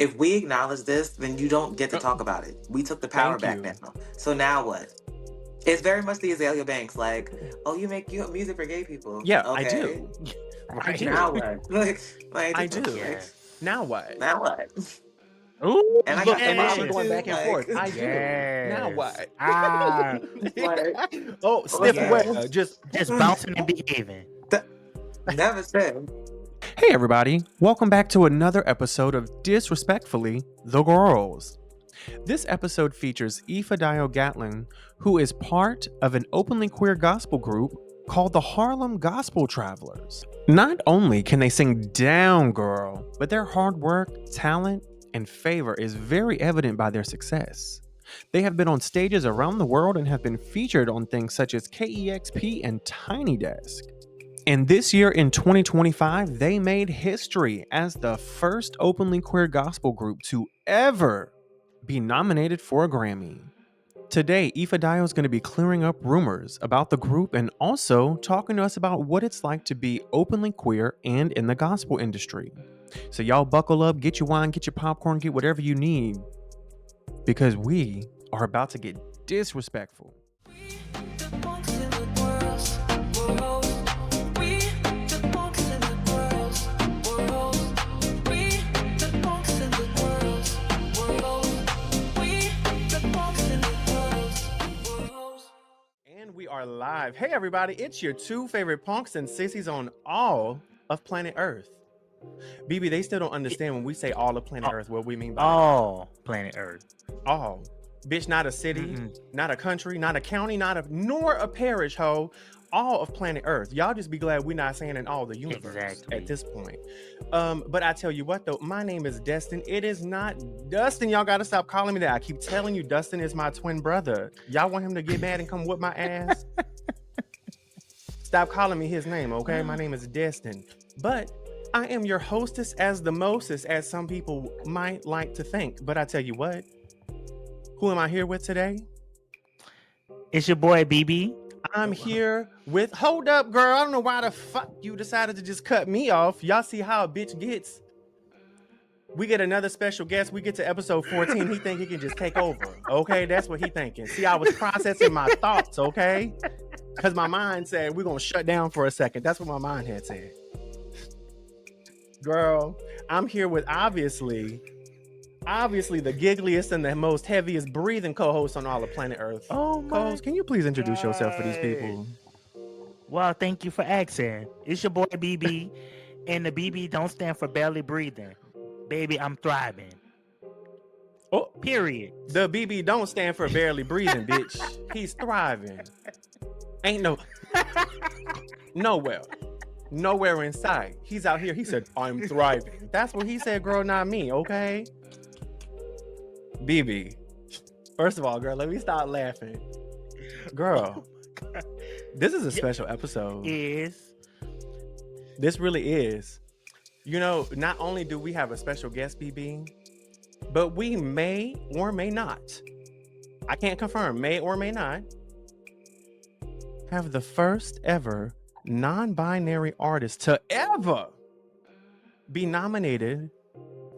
if we acknowledge this, then you don't get to talk about it. We took the power Thank back you. now. So now what? It's very much the Azalea Banks, like, oh, you make music for gay people. Yeah, I Okay. do. I I do. Now do. what? Like, I do. Yes. Now what? now what? Ooh, And I Look, got the and then she mama going yes. too. back and forth. Like, I do. Now Yes. what? Ah, like, Oh, stiff okay. where? Just just bouncing and behaving. Never said. Hey everybody, welcome back to another episode of Disrespectfully, the Gworlz. This episode features Ifedayo Gatling, who is part of an openly queer gospel group called the Harlem Gospel Travelers. Not only can they sing down, girl, but their hard work, talent, and favor is very evident by their success. They have been on stages around the world and have been featured on things such as KEXP and Tiny Desk. And this year in 2025, they made history as the first openly queer gospel group to ever be nominated for a Grammy. Today, Ifedayo is going to be clearing up rumors about the group and also talking to us about what it's like to be openly queer and in the gospel industry. So y'all buckle up, get your wine, get your popcorn, get whatever you need, because we are about to get disrespectful. And we are live. Hey everybody, it's your two favorite punks and sissies on all of planet Earth. BB, they still don't understand when we say all of planet Earth what we mean by All planet Earth. all. Bitch, not a city, not a country, not a county, nor a parish, ho. All of planet Earth. Y'all just be glad we're not saying in all the universe Exactly. at this point. But I tell you what though, my name is Destin. It is not Dustin. Y'all gotta stop calling me that. I keep telling you Dustin is my twin brother. Y'all want him to get mad and come whip my ass? Stop calling me his name, okay? My name is Destin. But I am your hostess as the mostest, as some people might like to think. But I tell you what, who am I here with today? It's your boy BB. I'm here with, hold up, girl. I don't know why the fuck you decided to just cut me off. Y'all see how a bitch gets. We get another special guest. We get to episode 14. He think he can just take over. Okay, that's what he thinking. See, I was processing my thoughts, okay? Because my mind said, we're going to shut down for a second. That's what my mind had said. Girl, I'm here with obviously the giggliest and the most heaviest breathing co-host on all of planet Earth. Oh my Co-host, can you please introduce yourself for these people? Well, thank you for asking. It's your boy BB, and the BB don't stand for barely breathing. Baby, I'm thriving. Oh, Period. the BB don't stand for barely breathing, bitch. He's thriving. Ain't nowhere in sight. He's out here. He said, I'm thriving. That's what he said, girl, not me, okay? BB, first of all, girl, let me stop laughing. Girl, this is a special episode. Is This really is. You know, not only do we have a special guest, BB, but we may or may not, I can't confirm, may or may not, have the first ever non-binary artist to ever be nominated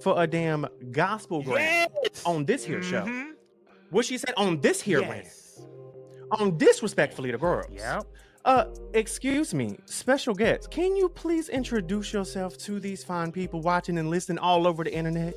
for a damn gospel Grammy on this here show. What she said on this here rant. Yes. On Disrespectfully the Gworlz. Yep. Excuse me, special guest, can you please introduce yourself to these fine people watching and listening all over the internet?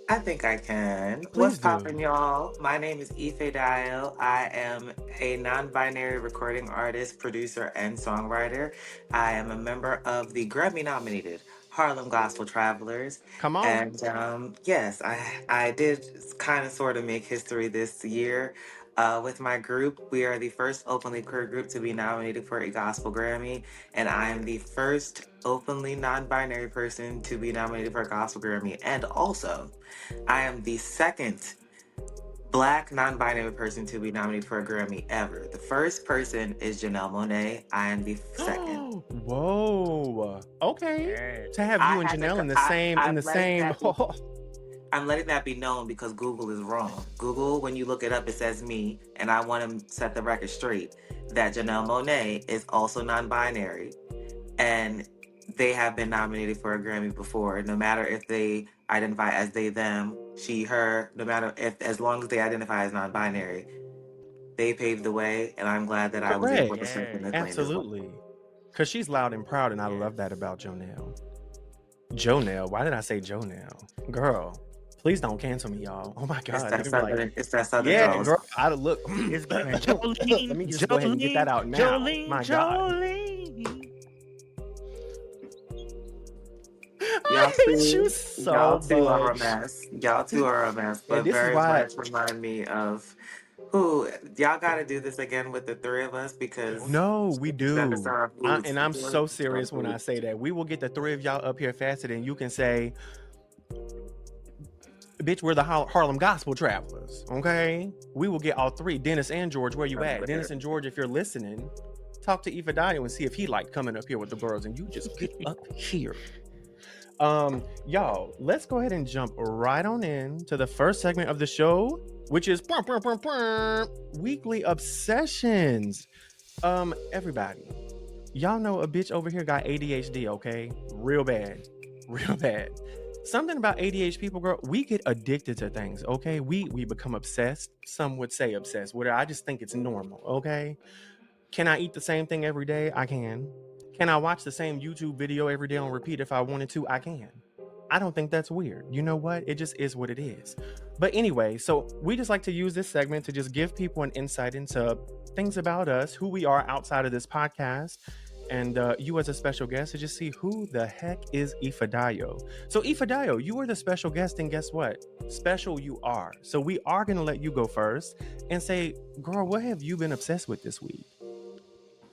I think I can. Please What's do. poppin', y'all? My name is Ifedayo. I am a non-binary recording artist, producer, and songwriter. I am a member of the Grammy-nominated Harlem Gospel Travelers. Come on. And yes, I did kind of sort of make history this year. With my group, we are the first openly queer group to be nominated for a gospel Grammy, and I am the first openly non-binary person to be nominated for a gospel Grammy. And also, I am the second Black non-binary person to be nominated for a Grammy ever. The first person is Janelle Monáe. I am the second. Whoa. Okay. Yes. To have you and Janelle in the same. I'm letting that be known because Google is wrong. Google, when you look it up, it says me, and I want to set the record straight that Janelle Monáe is also non-binary, and they have been nominated for a Grammy before, no matter if they identify as they, them, she, her, no matter if, as long as they identify as non-binary, they paved the way, and I'm glad that I was able Correct. to step in Yes. this lane as well. Absolutely. Because she's loud and proud, and I love that about Jonelle. Jonelle? Why did I say Jonelle? Girl, please don't cancel me, y'all. Oh my It's God. They're that going to be like, it's that southern yeah, draws. girl. I look. It's giving Let me Jolene, just go ahead and get that Jolene, out now. My God. Jolene. I Y'all hate you too, y'all so too are a much. mess. Y'all too are a mess, And but this is very why. much remind me of who y'all got to do this again with the three of us because No, we send us do. our foods. And I'm so serious when I say that. We will get the three of y'all up here faster than you can say, bitch, we're the Harlem Gospel Travelers, okay? We will get all three. Dennis and George, where you at? Dennis and George, if you're listening, talk to Ifedayo and see if he like coming up here with the girls, and you just get up here. Y'all, let's go ahead and jump right on in to the first segment of the show, which is weekly obsessions. Everybody, y'all know a bitch over here got ADHD, okay? Real bad. Something about ADHD people, girl, we get addicted to things, okay? We become obsessed. Some would say obsessed. Where I just think it's normal, okay? Can I eat the same thing every day? I can. Can I watch the same YouTube video every day on repeat if I wanted to? I can. I don't think that's weird. You know what? It just is what it is. But anyway, so we just like to use this segment to just give people an insight into things about us, who we are outside of this podcast, and you as a special guest to just see who the heck is Ifedayo. So Ifedayo, you are the special guest, and guess what? Special you are. So we are going to let you go first and say, girl, what have you been obsessed with this week?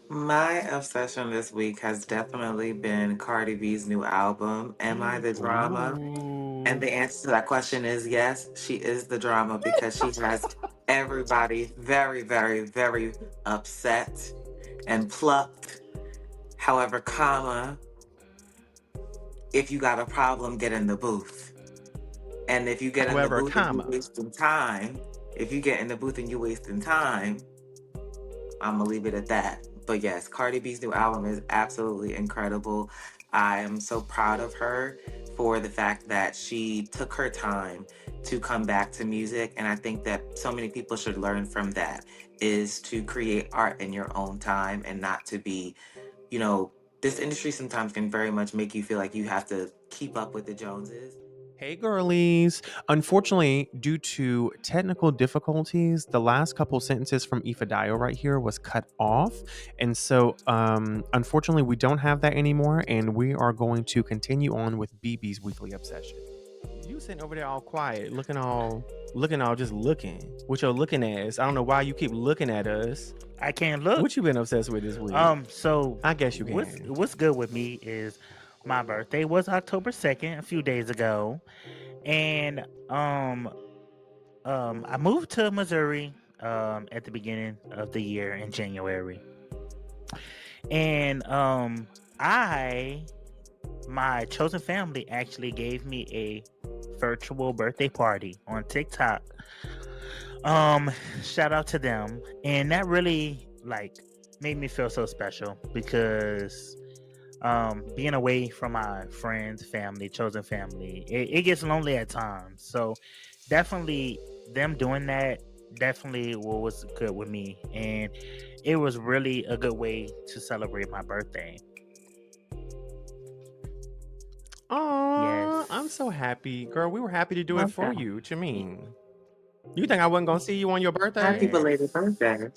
My obsession this week has definitely been Cardi B's new album, Am I the Drama? And Ooh. the answer to that question is yes, she is the drama because she has everybody very, very, very upset and plucked. However, comma, if you got a problem, get in the booth. And if you get in the However, booth and you comma. wasting time, if you get in the booth and you wasting time, I'm gonna leave it at that. But yes, Cardi B's new album is absolutely incredible. I am so proud of her for the fact that she took her time to come back to music. And I think that so many people should learn from that is to create art in your own time and not to be, you know, this industry sometimes can very much make you feel like you have to keep up with the Joneses. Hey, girlies. Unfortunately, due to technical difficulties, the last couple sentences from Ifedayo right here was cut off. And so, unfortunately, we don't have that anymore. And we are going to continue on with BB's weekly obsession. You sitting over there all quiet, looking all just looking. What you're looking at? I don't know why you keep looking at us. I can't look. What you been obsessed with this week? So I guess you can. what's good with me is my birthday was October 2nd, a few days ago. And I moved to Missouri at the beginning of the year in January. And my chosen family actually gave me a virtual birthday party on TikTok. Shout out to them. And that really made me feel so special because being away from my friends, family, chosen family, it gets lonely at times. So definitely them doing that definitely was good with me, and it was really a good way to celebrate my birthday. Oh, Yes. I'm so happy. Girl, we were happy to do it for you. What you mean? You think I wasn't going to see you on your birthday? Happy belated Yes. birthday.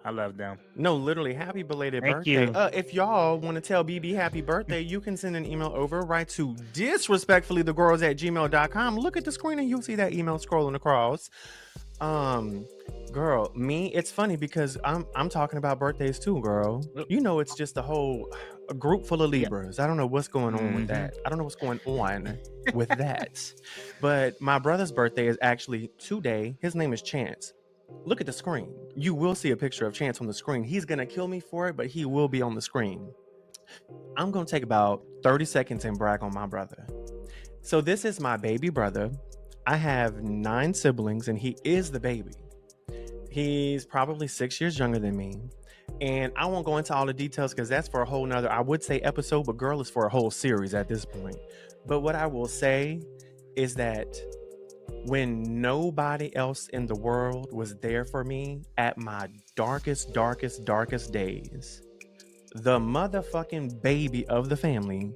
I love them. No, literally, happy belated Thank birthday. you. If y'all want to tell BB happy birthday, you can send an email over right to disrespectfullythegirls@gmail.com. Look at the screen and you'll see that email scrolling across. Girl, me, it's funny because I'm talking about birthdays too, girl. You know, it's just a group full of Libras. I don't know what's going on with that. I don't know what's going on with that. But my brother's birthday is actually today. His name is Chance. Look at the screen. You will see a picture of Chance on the screen. He's going to kill me for it, but he will be on the screen. I'm going to take about 30 seconds and brag on my brother. So this is my baby brother. I have 9 siblings and he is the baby. He's probably 6 years younger than me. And I won't go into all the details because that's for a whole nother, I would say episode, but girl, it's for a whole series at this point. But what I will say is that when nobody else in the world was there for me at my darkest days, the motherfucking baby of the family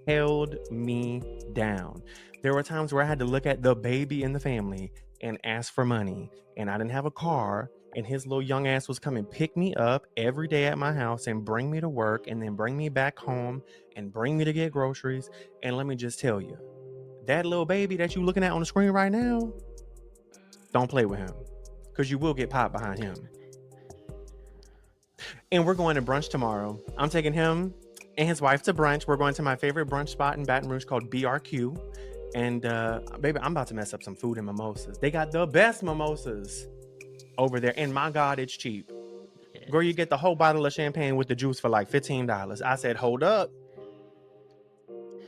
held me down. There were times where I had to look at the baby in the family and ask for money, and I didn't have a car, and his little young ass was coming pick me up every day at my house and bring me to work and then bring me back home and bring me to get groceries. And let me just tell you, that little baby that you looking at on the screen right now, don't play with him, because you will get popped behind him. And we're going to brunch tomorrow. I'm taking him and his wife to brunch. We're going to my favorite brunch spot in Baton Rouge called BRQ. And baby, I'm about to mess up some food and mimosas. They got the best mimosas over there. And my God, it's cheap. Girl, you get the whole bottle of champagne with the juice for like $15. I said, hold up.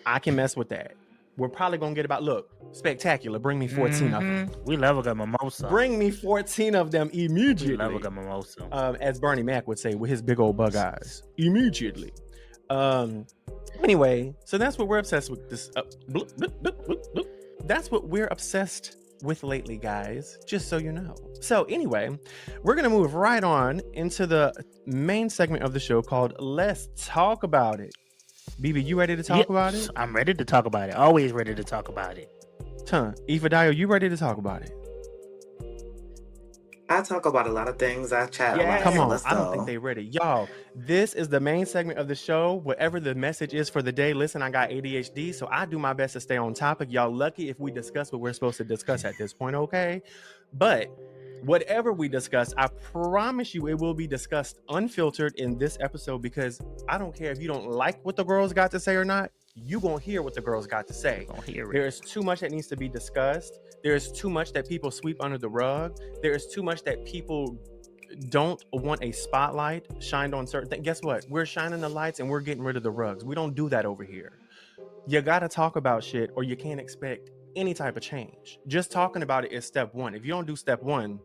I can mess with that. We're probably going to get about, look, spectacular. Bring me 14 of them. We love a good mimosa. Bring me 14 of them immediately. We love a good mimosa. As Bernie Mac would say with his big old bug eyes. Immediately. Anyway, so that's what we're obsessed with. That's what we're obsessed with lately, guys, just so you know. So anyway, we're going to move right on into the main segment of the show called Let's Talk About It. BB, you ready to talk about it? I'm ready to talk about it. Always ready to talk about it. Ifedayo, you ready to talk about it? I talk about a lot of things. I chat a lot. Come on, Let's I don't go. think they ready. Y'all, this is the main segment of the show. Whatever the message is for the day, listen, I got ADHD, so I do my best to stay on topic. Y'all lucky if we discuss what we're supposed to discuss at this point, okay? But whatever we discuss, I promise you it will be discussed unfiltered in this episode, because I don't care if you don't like what the girls got to say or not. You gonna hear what the girls got to say. There is too much that needs to be discussed. There is too much that people sweep under the rug. There is too much that people don't want a spotlight shined on certain things. Guess what? We're shining the lights and we're getting rid of the rugs. We don't do that over here. You gotta talk about shit or you can't expect any type of change. Just talking about it is step one. If you don't do step one,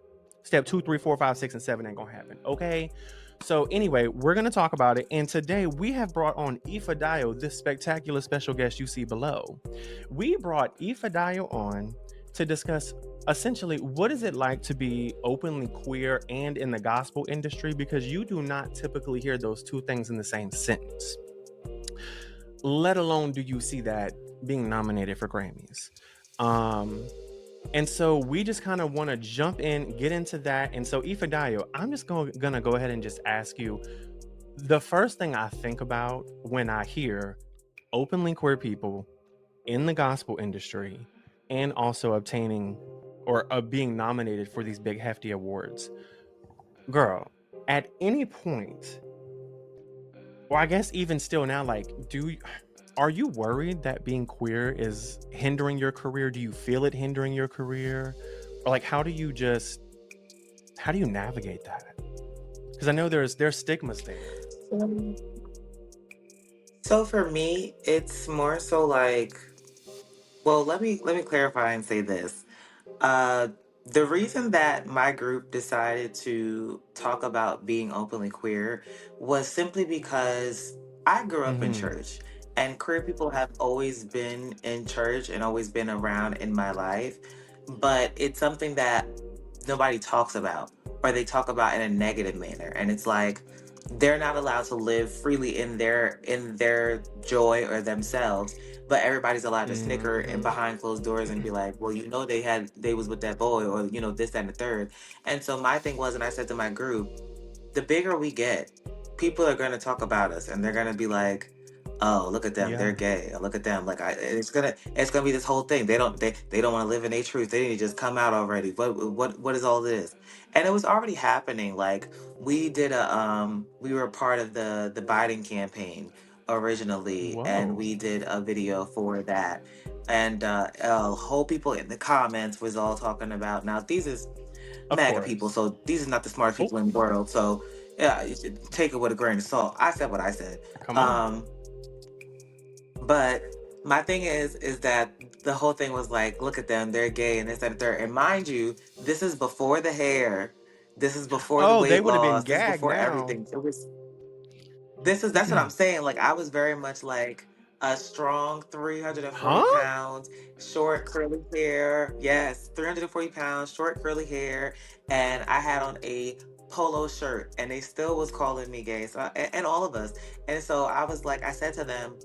step 2, 3, 4, 5, 6, and 7 ain't gonna happen. Okay? So anyway, we're going to talk about it. And today we have brought on Ifedayo, this spectacular special guest you see below. We brought Ifedayo on to discuss essentially what is it like to be openly queer and in the gospel industry, because you do not typically hear those two things in the same sentence. Let alone do you see that being nominated for Grammys. And so we just kind of want to jump in, get into that. And so Ifedayo, I'm just gonna go ahead and just ask you, the first thing I think about when I hear openly queer people in the gospel industry and also obtaining or being nominated for these big hefty awards, girl, at any point, or I guess even still now, like, are you worried that being queer is hindering your career? Do you feel it hindering your career? Or like, how do you navigate that? Because I know there's stigmas there. So for me, it's more so like, well, let me clarify and say this. The reason that my group decided to talk about being openly queer was simply because I grew up in church, and queer people have always been in church and always been around in my life, but it's something that nobody talks about, or they talk about in a negative manner, and it's like they're not allowed to live freely in their joy or themselves, but everybody's allowed to snicker and behind closed doors and be like, well, they was with that boy, or this, that, and the third. And so my thing was, and I said to my group, the bigger we get, people are going to talk about us, and they're going to be like, oh, look at them, they're gay. Look at them, like it's gonna be this whole thing. They don't want to live in their truth. They need to just come out already. What is all this? And it was already happening. Like we did we were part of the Biden campaign originally. Whoa. And we did a video for that, and a whole people in the comments was all talking about, now these is MAGA people, so these are not the smartest people in the world, so yeah, you should take it with a grain of salt. I said what I said. Come on. But my thing is that the whole thing was like, look at them, they're gay, and this, that, and third. And mind you, this is before the hair. This is before the weight they would have loss. been gagged this is before now. everything. That's what I'm saying. Like, I was very much like, a strong 340 Huh? pounds, short curly hair. Yes, 340 pounds, short curly hair. And I had on a polo shirt, and they still was calling me gay. So, and all of us. And so I was like, I said to them,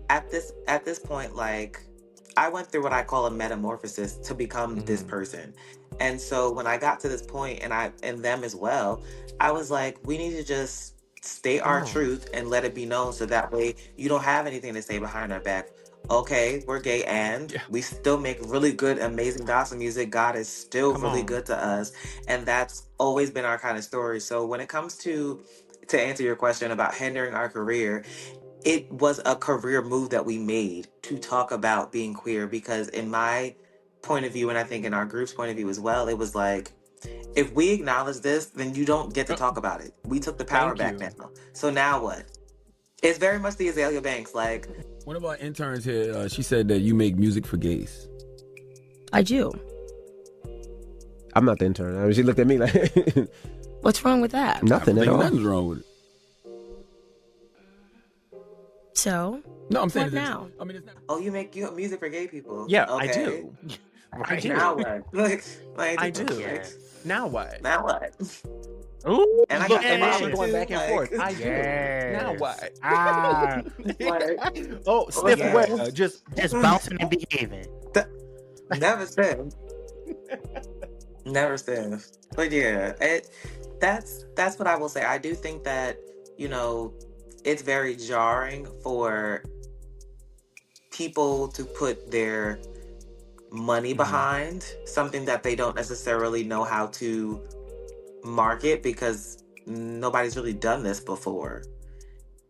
at this point, like, I went through what I call a metamorphosis to become this person. And so when I got to this point, and them as well, I was like, we need to just state our Oh, truth and let it be known, so that way you don't have anything to say behind our back. Okay, we're gay, and yeah. we still make really good, amazing gospel music. God is still Come really on. good to us, and that's always been our kind of story. So when it comes to answer your question about hindering our career, it was a career move that we made to talk about being queer, because in my point of view, and I think in our group's point of view as well, it was like, if we acknowledge this, then you don't get to Uh, talk about it. We took the power thank back you. now. So now what? It's very much the Azalea Banks. Like, One of our interns here, she said that you make music for gays. I do. I'm not the intern. I mean, she looked at me like What's wrong with that? nothing at all. Nothing's wrong with it. So, No, I'm saying what now? I mean, it's not. oh, you make music for gay people? Yeah, Okay. I do. I do. Now what? Like, I do. Yes. Now what? now what? Ooh, And I Look, got and yes. now we're going back and forth. I like, do. Yes. Now what? Ah, Oh, stiff yeah. well. Just just bouncing and behaving. never said. Never said. But yeah, that's what I will say. I do think that, you know, it's very jarring for people to put their money behind something that they don't necessarily know how to market, because nobody's really done this before.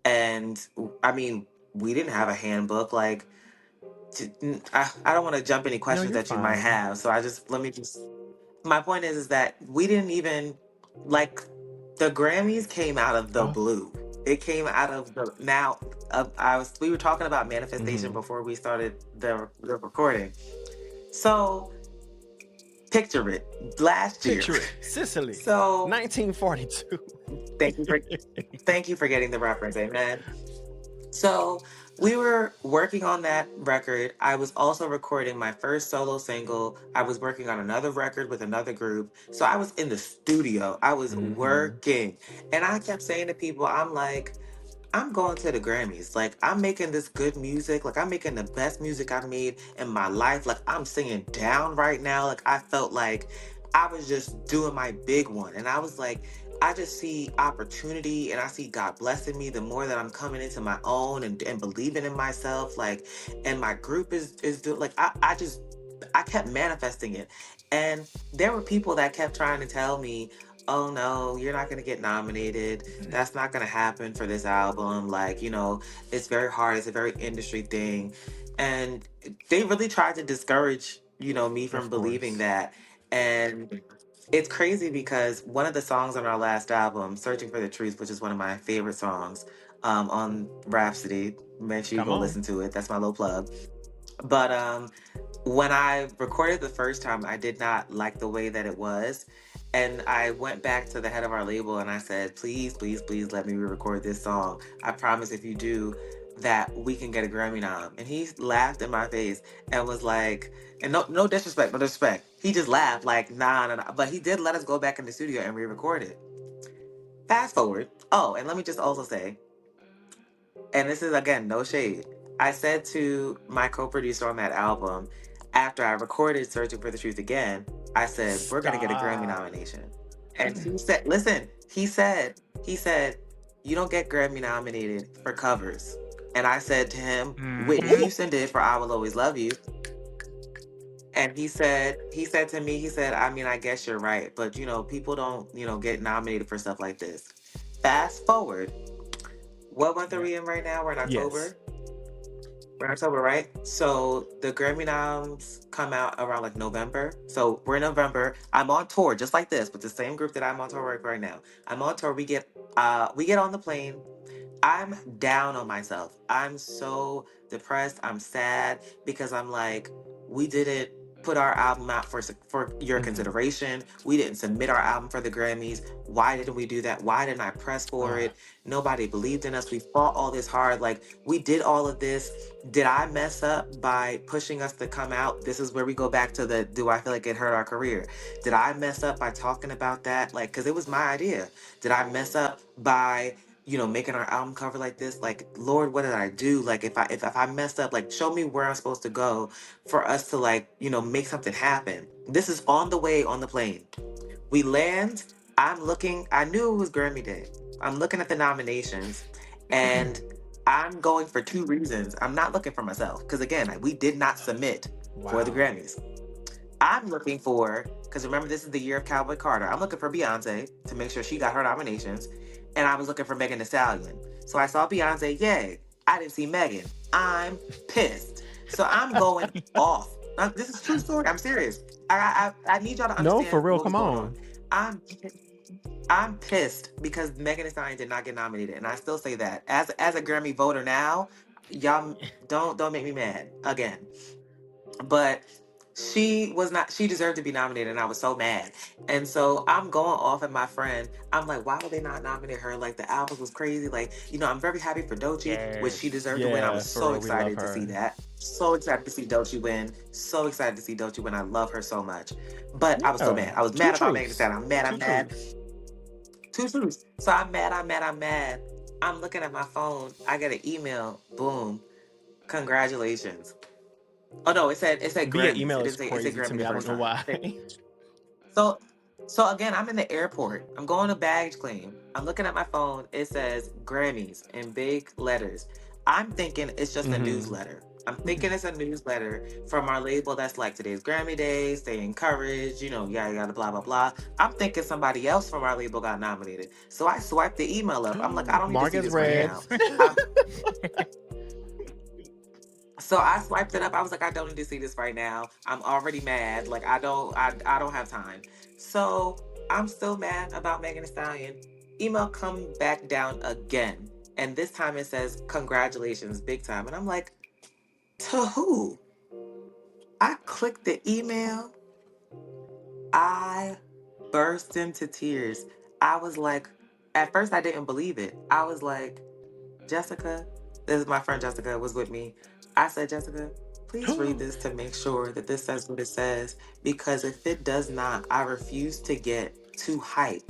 And I mean, we didn't have a handbook. Like, I don't want to jump any no, questions you're that you might fine. have. So let me just, my point is that we didn't even, like, the Grammys came out of the Oh. blue. It came out of the, now, we were talking about manifestation before we started the recording. So picture it, last year. Picture it. Sicily. So 1942. thank you for getting the reference, amen. So we were working on that record. I was also recording my first solo single. I was working on another record with another group. So I was in the studio. I was working. And I kept saying to people, I'm like, I'm going to the Grammys. Like, I'm making this good music. Like, I'm making the best music I've made in my life. Like, I'm singing down right now. Like, I felt like I was just doing my big one. And I was like, I just see opportunity, and I see God blessing me the more that I'm coming into my own, and believing in myself. Like, and my group is doing, like, I kept manifesting it. And there were people that kept trying to tell me, oh no, you're not going to get nominated. That's not going to happen for this album. Like, it's very hard. It's a very industry thing. And they really tried to discourage, me from Of believing course. that. And it's crazy because one of the songs on our last album, Searching for the Truth, which is one of my favorite songs, on Rhapsody, make sure you Come go on. listen to it. That's my little plug. But when I recorded the first time, I did not like the way that it was. And I went back to the head of our label and I said, please, please, please let me re-record this song. I promise if you do, that we can get a Grammy nom. And he laughed in my face and was like, and no disrespect, no disrespect. He just laughed like, nah, nah, nah. But he did let us go back in the studio and re-record it. Fast forward. Oh, and let me just also say, and this is again, no shade. I said to my co-producer on that album, after I recorded Searching for the Truth again, I said, we're gonna get a Grammy Stop. nomination. And he said, listen, he said, you don't get Grammy nominated for covers. And I said to him, Whitney Houston did for I Will Always Love You. And he said to me, I mean, I guess you're right, but people don't, get nominated for stuff like this. Fast forward. What month are we in right now? We're in October. Yes. We're in October, right? So the Grammy noms come out around like November. So we're in November. I'm on tour just like this with the same group that I'm on tour right now. I'm on tour. We get on the plane. I'm down on myself. I'm so depressed. I'm sad because I'm like, we did it put our album out for your consideration. We didn't submit our album for the Grammys. Why didn't we do that? Why didn't I press for it? Nobody believed in us. We fought all this hard. Like, we did all of this. Did I mess up by pushing us to come out? This is where we go back to the, do I feel like it hurt our career? Did I mess up by talking about that? Like, because it was my idea. Did I mess up by, you know, making our album cover like this? Like, Lord, what did I do? Like, if I messed up, like, show me where I'm supposed to go for us to, like, you know, make something happen. This is on the way on the plane. We land. I'm looking. I knew it was Grammy Day. I'm looking at the nominations, and I'm going for two reasons. I'm not looking for myself because, again, we did not submit for the Grammys. I'm looking for, because remember, this is the year of Cowboy Carter. I'm looking for Beyonce to make sure she got her nominations, and I was looking for Megan Thee Stallion. So I saw Beyonce. Yay! I didn't see Megan. I'm pissed. So I'm going off. This is true story. I'm serious. I need y'all to understand. No, for real. what was Come going on. I'm pissed because Megan Thee Stallion did not get nominated, and I still say that as a Grammy voter now. Y'all don't make me mad again. But she was not. She deserved to be nominated, and I was so mad. And so I'm going off at my friend. I'm like, why would they not nominate her? Like, the album was crazy. Like, you know, I'm very happy for Doechii, which she deserved to win. I was so excited to see that. So excited to see Doechii win. So excited to see Doechii win. I love her so much. But I was so mad. I was mad about Megan Thee Stallion. I'm mad. Two truths. So I'm mad. I'm looking at my phone. I get an email. Boom. Congratulations. Oh no, it said Via Grammys. email It is didn't say crazy Grammy to me. the I don't first know time. why. So again, I'm in the airport. I'm going to baggage claim. I'm looking at my phone. It says Grammys in big letters. I'm thinking it's just a newsletter. I'm thinking it's a newsletter from our label that's like, today's Grammy Day, stay encouraged, you know, yada, yada, blah, blah, blah. I'm thinking somebody else from our label got nominated. So I swiped the email up. I'm like, I don't need to see this right now. So I swiped it up. I was like, I don't need to see this right now. I'm already mad. Like, I don't have time. So I'm still mad about Megan Thee Stallion. Email come back down again. And this time it says, congratulations, big time. And I'm like, to who? I clicked the email. I burst into tears. I was like, at first I didn't believe it. I was like, Jessica, this is my friend Jessica, was with me. I said, Jessica, please read this to make sure that this says what it says. Because if it does not, I refuse to get too hyped.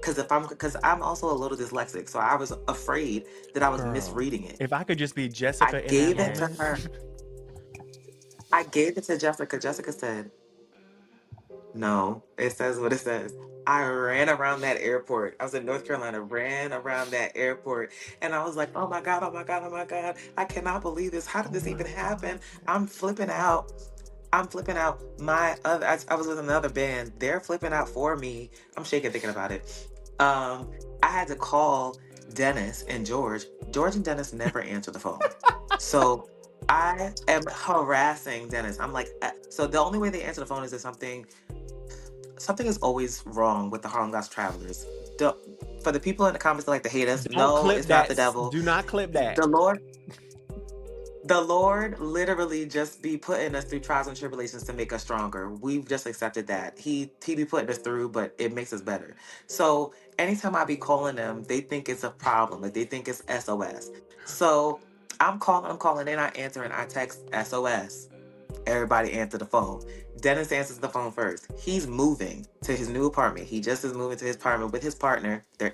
Because I'm also a little dyslexic, so I was afraid that I was misreading it. If I could just be Jessica I gave in it that to her. I gave it to Jessica. Jessica said, no, it says what it says. I ran around that airport. I was in North Carolina, ran around that airport. And I was like, oh my God, oh my God, oh my God. I cannot believe this. How did this even happen? I'm flipping out. I was with another band. They're flipping out for me. I'm shaking thinking about it. I had to call Dennis and George. George and Dennis never answer the phone. So I am harassing Dennis. I'm like, so the only way they answer the phone is if something is always wrong with the Harlem Gospel Travelers. For the people in the comments that like to hate us, no, it's not the devil. Do not clip that. The Lord literally just be putting us through trials and tribulations to make us stronger. We've just accepted that. He be putting us through, but it makes us better. So anytime I be calling them, they think it's a problem. Like, they think it's SOS. So I'm calling, they're not answering. I text SOS. Everybody answer the phone. Dennis answers the phone first. He's moving to his new apartment. He just is moving to his apartment with his partner. They're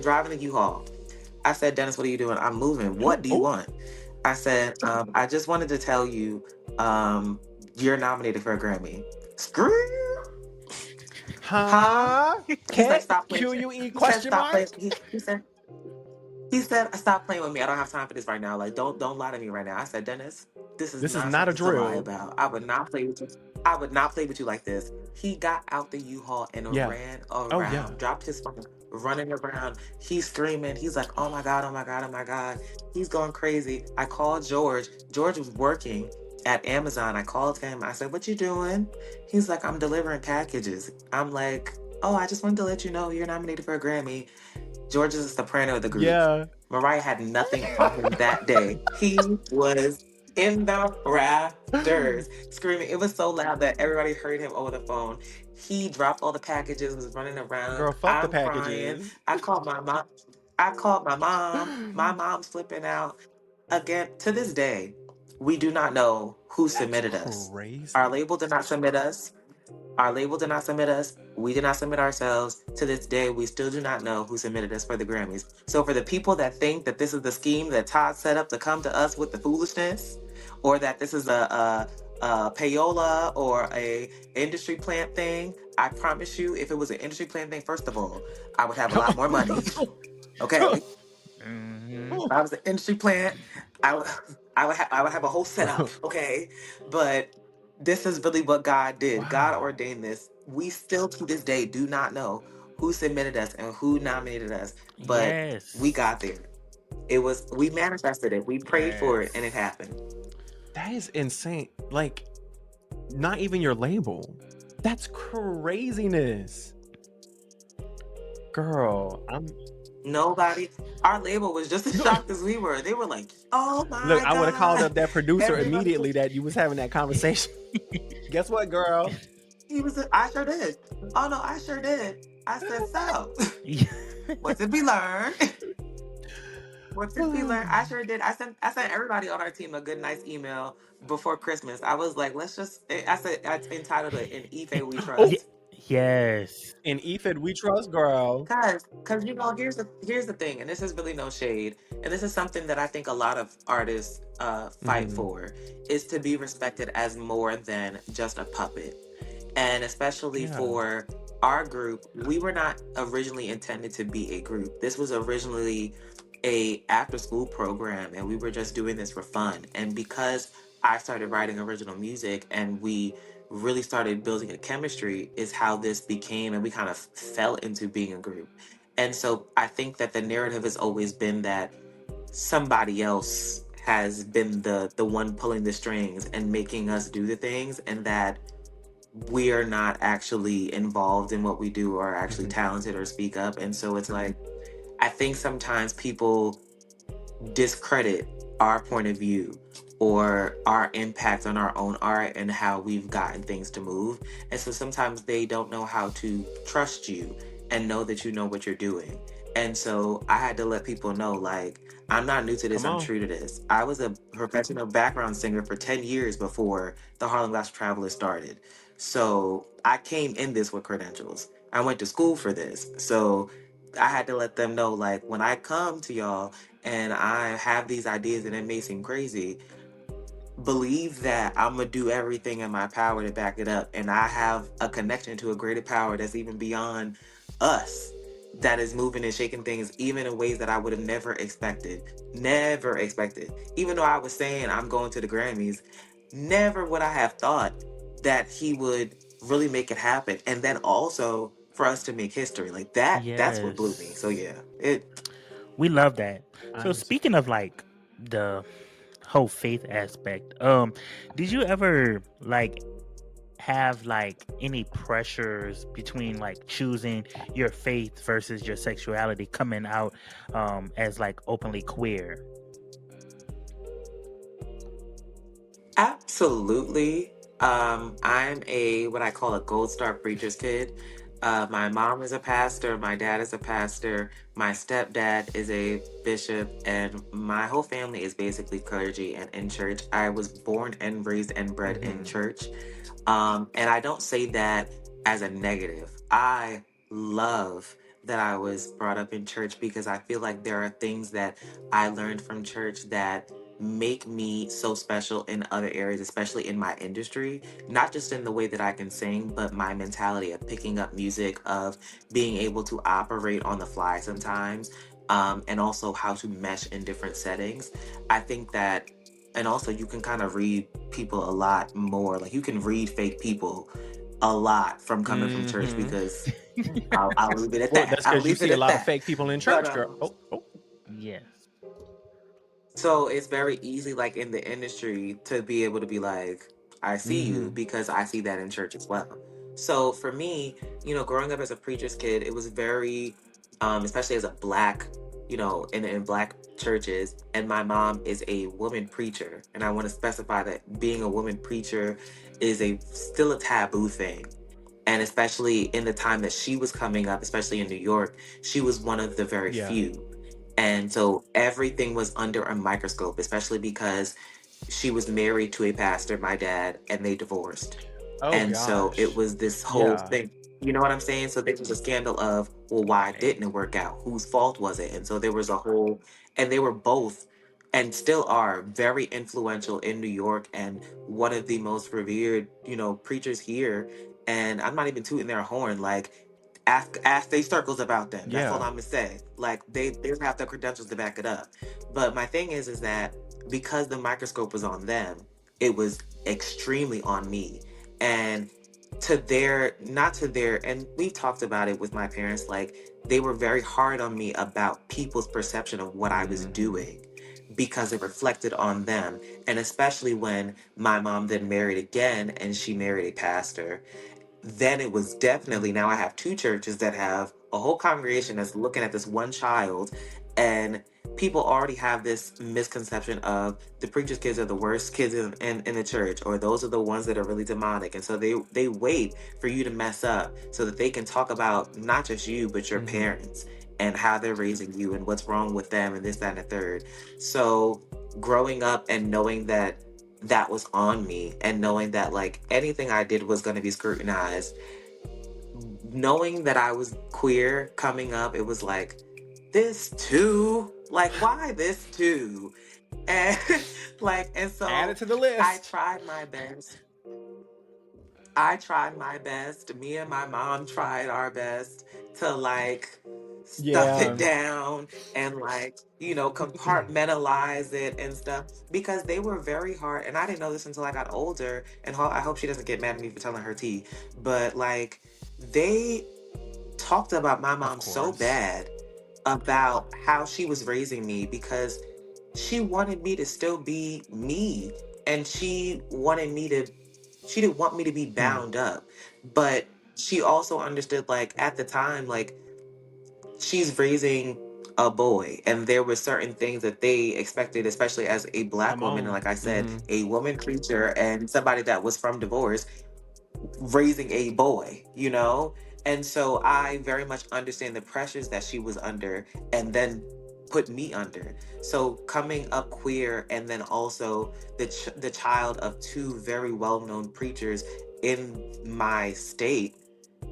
driving the U-Haul. I said, Dennis, what are you doing? I'm moving. What do you want? I said, I just wanted to tell you, you're nominated for a Grammy. Screw you. Huh? He said, stop playing. QUE question mark? He said, stop playing with me. I don't have time for this right now. Like, don't lie to me right now. I said, Dennis, this is not a drill. To lie about. I would not play with you. I would not play with you like this. He got out the U-Haul and ran around, dropped his phone, running around. He's screaming. He's like, oh my God, oh my God, oh my God. He's going crazy. I called George. George was working at Amazon. I called him. I said, what you doing? He's like, I'm delivering packages. I'm like, oh, I just wanted to let you know you're nominated for a Grammy. George is a soprano of the group. Yeah. Mariah had nothing on him that day. He was in the rafters, screaming. It was so loud that everybody heard him over the phone. He dropped all the packages, was running around. Girl, fuck the I'm crying. packages. I called my mom. I called my mom. My mom's flipping out. Again, to this day, we do not know who submitted us. Crazy. Our label did not submit us. Our label did not submit us. We did not submit ourselves. To this day, we still do not know who submitted us for the Grammys. So for the people that think that this is the scheme that Todd set up to come to us with the foolishness, or that this is a payola or a industry plant thing, I promise you, if it was an industry plant thing, first of all, I would have a lot more money. Okay. If I was an industry plant, I would have a whole setup, okay? But this is really what God did. Wow. God ordained this. We still to this day do not know who submitted us and who nominated us, but Yes. we got there. We manifested it. We prayed for it and it happened. That is insane. Like, not even your label. That's craziness. Girl, Nobody. Our label was just as shocked as we were. They were like, "Oh my look, God!" I would have called up that producer Everybody- immediately that you was having that conversation. Guess what, girl? I sure did. Oh no, I sure did. I said so. What did we learn? What did we learn? I sure did. I sent everybody on our team a good, nice email before Christmas. I was like, let's just. I said I entitled it "In Ife We Trust." Yes. In Ifed, we trust, girl. Cause here's the thing, and this is really no shade, and this is something that I think a lot of artists fight for, is to be respected as more than just a puppet, and especially for our group, we were not originally intended to be a group. This was originally a after school program, and we were just doing this for fun. And because I started writing original music, and we really started building a chemistry, is how this became, and we kind of fell into being a group. And so I think that the narrative has always been that somebody else has been the one pulling the strings and making us do the things, and that we are not actually involved in what we do or actually talented or speak up. And so it's like, I think sometimes people discredit our point of view or our impact on our own art and how we've gotten things to move. And so sometimes they don't know how to trust you and know that you know what you're doing. And so I had to let people know, like, I'm not new to this, I'm true to this. I was a professional background singer for 10 years before the Harlem Gospel Travelers started. So I came in this with credentials. I went to school for this. So I had to let them know, like, when I come to y'all and I have these ideas and it may seem crazy, believe that I'm gonna do everything in my power to back it up. And I have a connection to a greater power that's even beyond us, that is moving and shaking things even in ways that I would have never expected. Never expected. Even though I was saying I'm going to the Grammys, never would I have thought that he would really make it happen. And then also for us to make history. Like that's what blew me. So yeah, we love that. So Nice. speaking of like the whole faith aspect, did you ever like have like any pressures between like choosing your faith versus your sexuality, coming out as like openly queer? Absolutely. I'm what I call a gold star preacher's kid. My mom is a pastor, my dad is a pastor, my stepdad is a bishop, and my whole family is basically clergy and in church. I was born and raised and bred in church. And I don't say that as a negative. I love that I was brought up in church because I feel like there are things that I learned from church that make me so special in other areas, especially in my industry, not just in the way that I can sing, but my mentality of picking up music, of being able to operate on the fly sometimes, and also how to mesh in different settings. I think that, and also you can kind of read people a lot more. Like you can read fake people a lot from coming from church, because I'll leave it at Well, that. that's I'll because you leave it see a at lot of that. fake people in church, But, girl. Yes. So it's very easy, like in the industry, to be able to be like, I see you, because I see that in church as well. So for me, growing up as a preacher's kid, it was very, especially as a Black in black churches, and my mom is a woman preacher. And I want to specify that being a woman preacher is still a taboo thing. And especially in the time that she was coming up, especially in New York, she was one of the very Yeah. few. And so everything was under a microscope, especially because she was married to a pastor, my dad, and they divorced. Oh And so gosh. it was this whole Yeah. thing. You know what I'm saying? So there was a scandal of, well, why Dang. didn't it work out? Whose fault was it? And so there was a whole, and they were both, and still are, very influential in New York and one of the most revered, preachers here. And I'm not even tooting their horn. Like, ask they circles about them. That's all Yeah. I'm gonna say. Like, they have the credentials to back it up. But my thing is that because the microscope was on them, it was extremely on me. And not to their, and we've talked about it with my parents, like, they were very hard on me about people's perception of what I was doing because it reflected on them. And especially when my mom then married again and she married a pastor, then it was definitely, now I have two churches that have a whole congregation that's looking at this one child, and people already have this misconception of the preacher's kids are the worst kids in the church, or those are the ones that are really demonic. And so they wait for you to mess up so that they can talk about not just you but your parents and how they're raising you and what's wrong with them and this, that, and the third. So growing up and knowing that was on me, and knowing that like anything I did was going to be scrutinized, knowing that I was queer coming up, it was like, this too? Like, why this too? And and so Add it to the list. I tried my best. I tried my best. Me and my mom tried our best to like stuff Yeah. it down and compartmentalize it and stuff, because they were very hard. And I didn't know this until I got older. And I hope she doesn't get mad at me for telling her tea. But like, they talked about my mom so course. bad about how she was raising me, because she wanted me to still be me, and she didn't want me to be bound up. But she also understood, like, at the time, like, she's raising a boy, and there were certain things that they expected, especially as a black Come woman, and on. like I said, a woman preacher and somebody that was from divorce, raising a boy, And so I very much understand the pressures that she was under and then put me under. So coming up queer, and then also the child of two very well-known preachers in my state,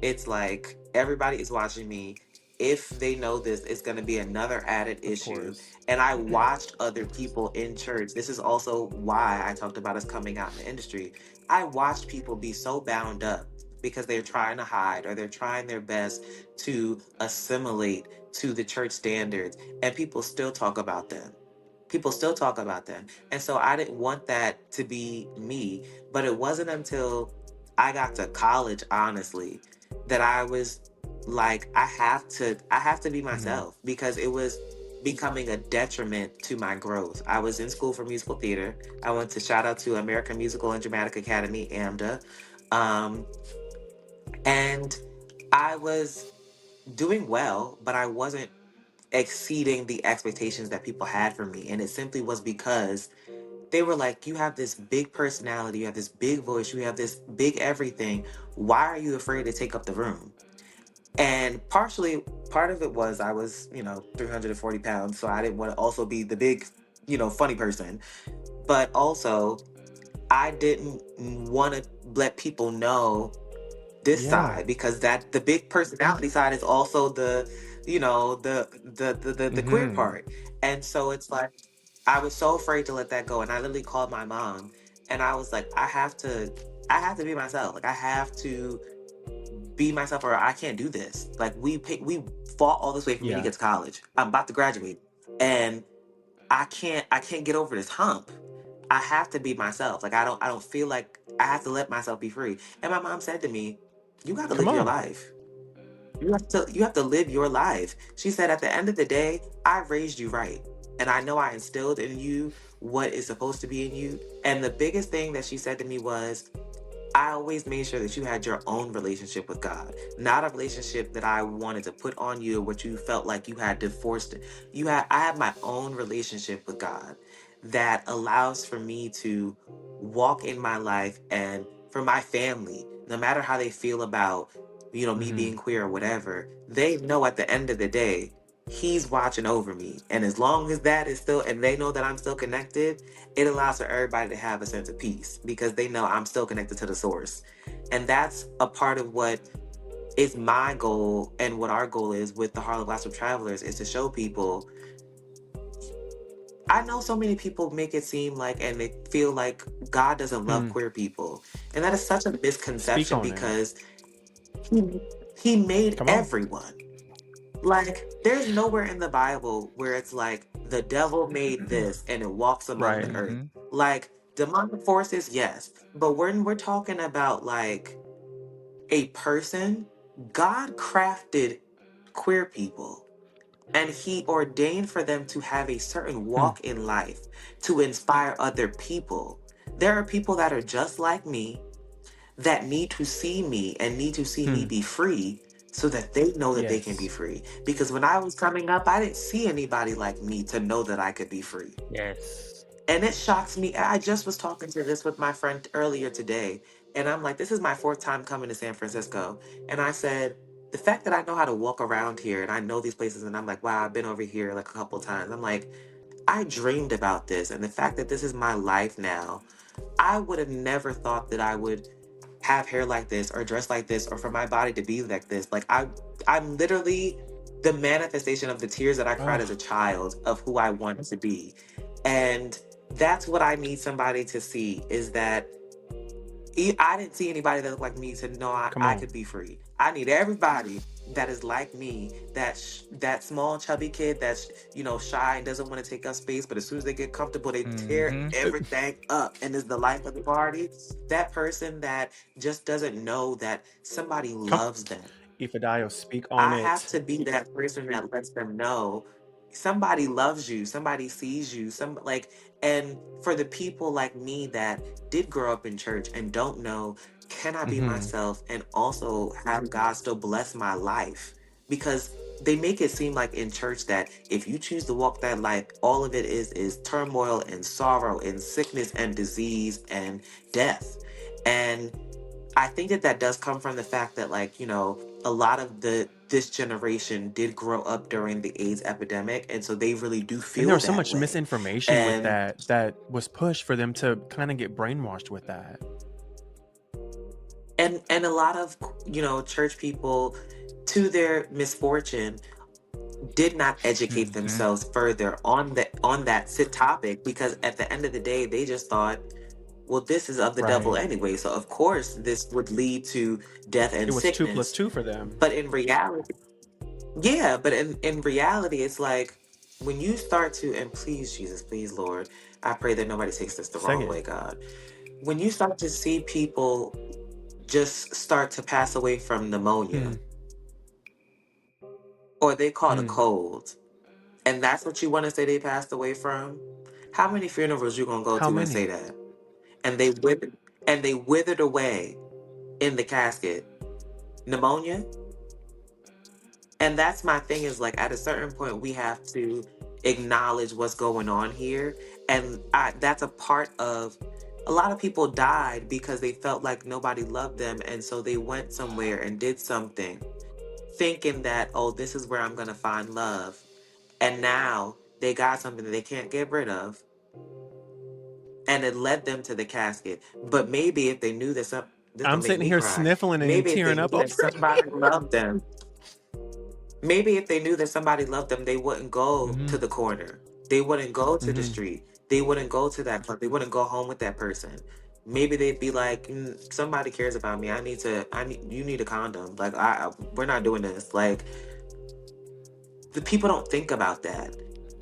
it's like everybody is watching me. If they know this, it's going to be another added issue. course. And I watched other people in church. This is also why I talked about us coming out in the industry. I watched people be so bound up because they're trying to hide, or they're trying their best to assimilate to the church standards, and people still talk about them. People still talk about them. And so I didn't want that to be me. But it wasn't until I got to college, honestly, that I was like, I have to be myself, because it was becoming a detriment to my growth. I was in school for musical theater. I went to, shout out to American Musical and Dramatic Academy, AMDA. And I was doing well, but I wasn't exceeding the expectations that people had for me. And it simply was because they were like, you have this big personality, you have this big voice, you have this big everything. Why are you afraid to take up the room? And part of it was I was, 340 pounds, so I didn't want to also be the big, funny person. But also, I didn't want to let people know this side, because the big personality side is also the the queer part. And so it's like, I was so afraid to let that go, and I literally called my mom, and I was like, I have to be myself. Like, I have to be myself, or I can't do this. Like, we fought all this way for me to get to college. I'm about to graduate, and I can't get over this hump. I have to be myself. Like, I don't feel like I have to let myself be free. And my mom said to me, you got to live your life. You have to live your life. She said, at the end of the day, I raised you right. And I know I instilled in you what is supposed to be in you. And the biggest thing that she said to me was, I always made sure that you had your own relationship with God, not a relationship that I wanted to put on you, or what you felt like you had to force it. I have my own relationship with God that allows for me to walk in my life, and for my family, no matter how they feel about, me being queer or whatever, they know at the end of the day, he's watching over me. And as long as that is still, and they know that I'm still connected, it allows for everybody to have a sense of peace because they know I'm still connected to the source. And that's a part of what is my goal, and what our goal is with the Harlem Gospel Travelers, is to show people. I know so many people make it seem like, and they feel like God doesn't love queer people. And that is such a misconception because he made Come on. everyone. Like, there's nowhere in the Bible where it's like the devil made this and it walks among the earth. Like, demonic forces, yes. But when we're talking about like a person, God crafted queer people, and he ordained for them to have a certain walk in life to inspire other people. There are people that are just like me that need to see me and need to see me be free, so that they know that they can be free. Because when I was coming up, I didn't see anybody like me to know that I could be free. Yes. And it shocks me. I just was talking to this with my friend earlier today, and I'm like, this is my 4th time coming to San Francisco. And I said, the fact that I know how to walk around here and I know these places, and I'm like, wow, I've been over here like a couple times. I'm like, I dreamed about this. And the fact that this is my life now, I would have never thought that I would have hair like this or dress like this, or for my body to be like this. Like, I'm literally the manifestation of the tears that I cried as a child of who I wanted to be. And that's what I need somebody to see, is that I didn't see anybody that looked like me to know I could be free. I need everybody that is like me, that small chubby kid that's shy and doesn't want to take up space, but as soon as they get comfortable, they tear everything up and is the life of the party. That person that just doesn't know that somebody loves them. Ifedayo, speak on I it. have to be that person that lets them know somebody loves you, somebody sees you, and for the people like me that did grow up in church and don't know, can I be myself and also have God still bless my life? Because they make it seem like in church that if you choose to walk that life, all of it is turmoil and sorrow and sickness and disease and death. And I think that does come from the fact that, like, a lot of this generation did grow up during the AIDS epidemic, and so they really do feel And there was so that much way. misinformation with And that was pushed for them to kind of get brainwashed with that. and a lot of church people, to their misfortune, did not educate themselves further on that topic, because at the end of the day, they just thought, well, this is of the devil anyway, so of course this would lead to death and It was sickness. 2 + 2 for them. But in reality, yeah, but in reality, it's like when you start to, and please, Jesus, please, Lord, I pray that nobody takes this the wrong way, God. When you start to see people just start to pass away from pneumonia, or they caught a cold, and that's what you want to say they passed away from, how many funerals you gonna go How to many? and say that? And they withered away in the casket. Pneumonia? And that's my thing, is like, at a certain point, we have to acknowledge what's going on here. And that's a part of, a lot of people died because they felt like nobody loved them. And so they went somewhere and did something thinking that, oh, this is where I'm going to find love. And now they got something that they can't get rid of. And it led them to the casket. But maybe if they knew that this I'm gonna make sitting me here cry. sniffling and Maybe if they tearing knew up that over it. somebody loved them. Maybe if they knew that somebody loved them, they wouldn't go to the corner. They wouldn't go to the street. They wouldn't go to that club. They wouldn't go home with that person. Maybe they'd be like, somebody cares about me. You need a condom. Like, we're not doing this. Like, the people don't think about that.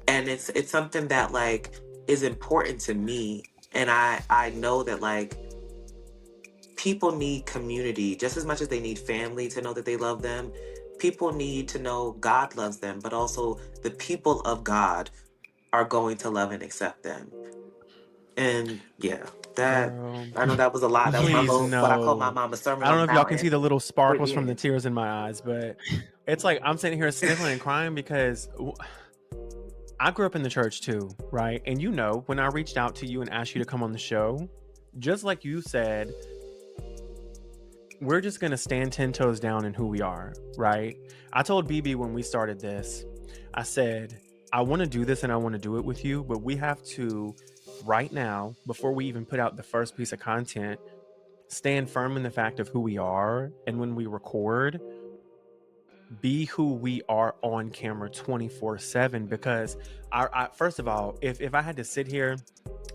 And it's something that, like, is important to me. And I know that, like, people need community just as much as they need family to know that they love them. People need to know God loves them, but also the people of God are going to love and accept them. And yeah, that Girl, I know that was a lot. That was my please little what I call my no. mama sermon I don't on know the if y'all can see mountain. the little But sparkles from yeah. the tears in my eyes, but it's like I'm sitting here sniffling and crying because I grew up in the church too, right? And you know, when I reached out to you and asked you to come on the show, just like you said, we're just going to stand 10 toes down in who we are, right? I told BB when we started this, I said, I want to do this and I want to do it with you, but we have to, right now, before we even put out the first piece of content, stand firm in the fact of who we are. And when we record, be who we are on camera 24/7. Because I first of all, if I had to sit here,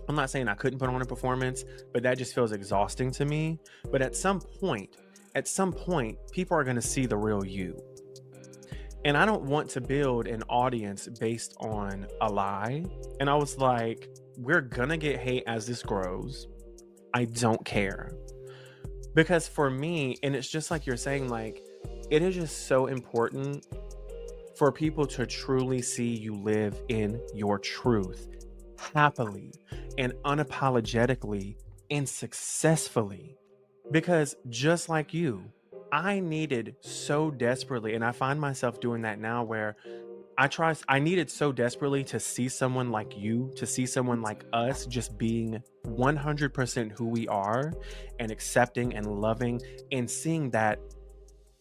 I'm not saying I couldn't put on a performance, but that just feels exhausting to me. But at some point, people are going to see the real you. And I don't want to build an audience based on a lie. And I was like, we're going to get hate as this grows. I don't care. Because for me, and it's just like you're saying, like, it is just so important for people to truly see you live in your truth happily and unapologetically and successfully. Because just like you, I needed so desperately, and I find myself doing that now where I needed so desperately to see someone like you, to see someone like us just being 100% who we are and accepting and loving and seeing that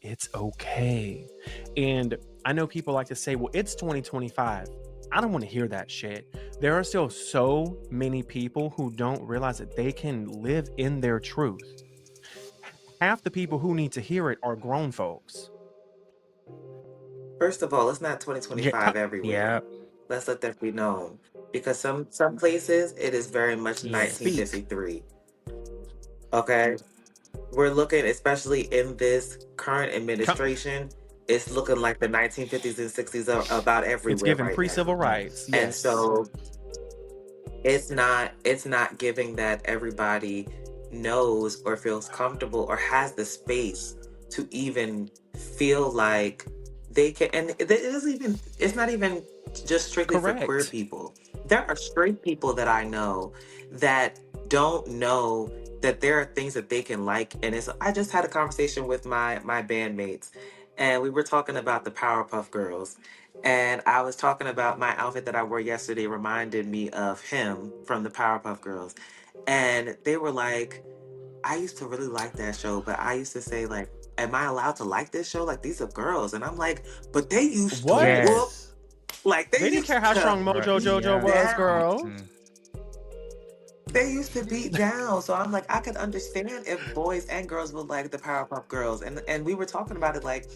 it's okay. And I know people like to say, well, it's 2025. I don't want to hear that shit. There are still so many people who don't realize that they can live in their truth. Half the people who need to hear it are grown folks. First of all, it's not Yeah, 2025 yeah. everywhere. Let's let that be known. Because some places it is very much Speak. 1953. Okay? We're looking, especially in this current administration, it's looking like the 1950s and 60s are about It's everywhere given right pre-civil now. rights. And Yes. so it's not giving that everybody knows or feels comfortable or has the space to even feel like they can. And it's not even just strictly for queer Correct. people. There are straight people that I know that don't know that there are things that they can like. And I just had a conversation with my bandmates, and we were talking about the Powerpuff Girls. And I was talking about my outfit that I wore yesterday reminded me of him from the Powerpuff Girls. And they were like, I used to really like that show, but I used to say, like, am I allowed to like this show? Like, these are girls. And I'm like, but they used to What? whoop, Yes. like, they They didn't care used how to strong Right. Mojo beat Jojo Yeah. was, down. girl. Mm. They used to beat down. So I'm like, I could understand if boys and girls would like the Powerpuff Girls. And we were talking about it, like,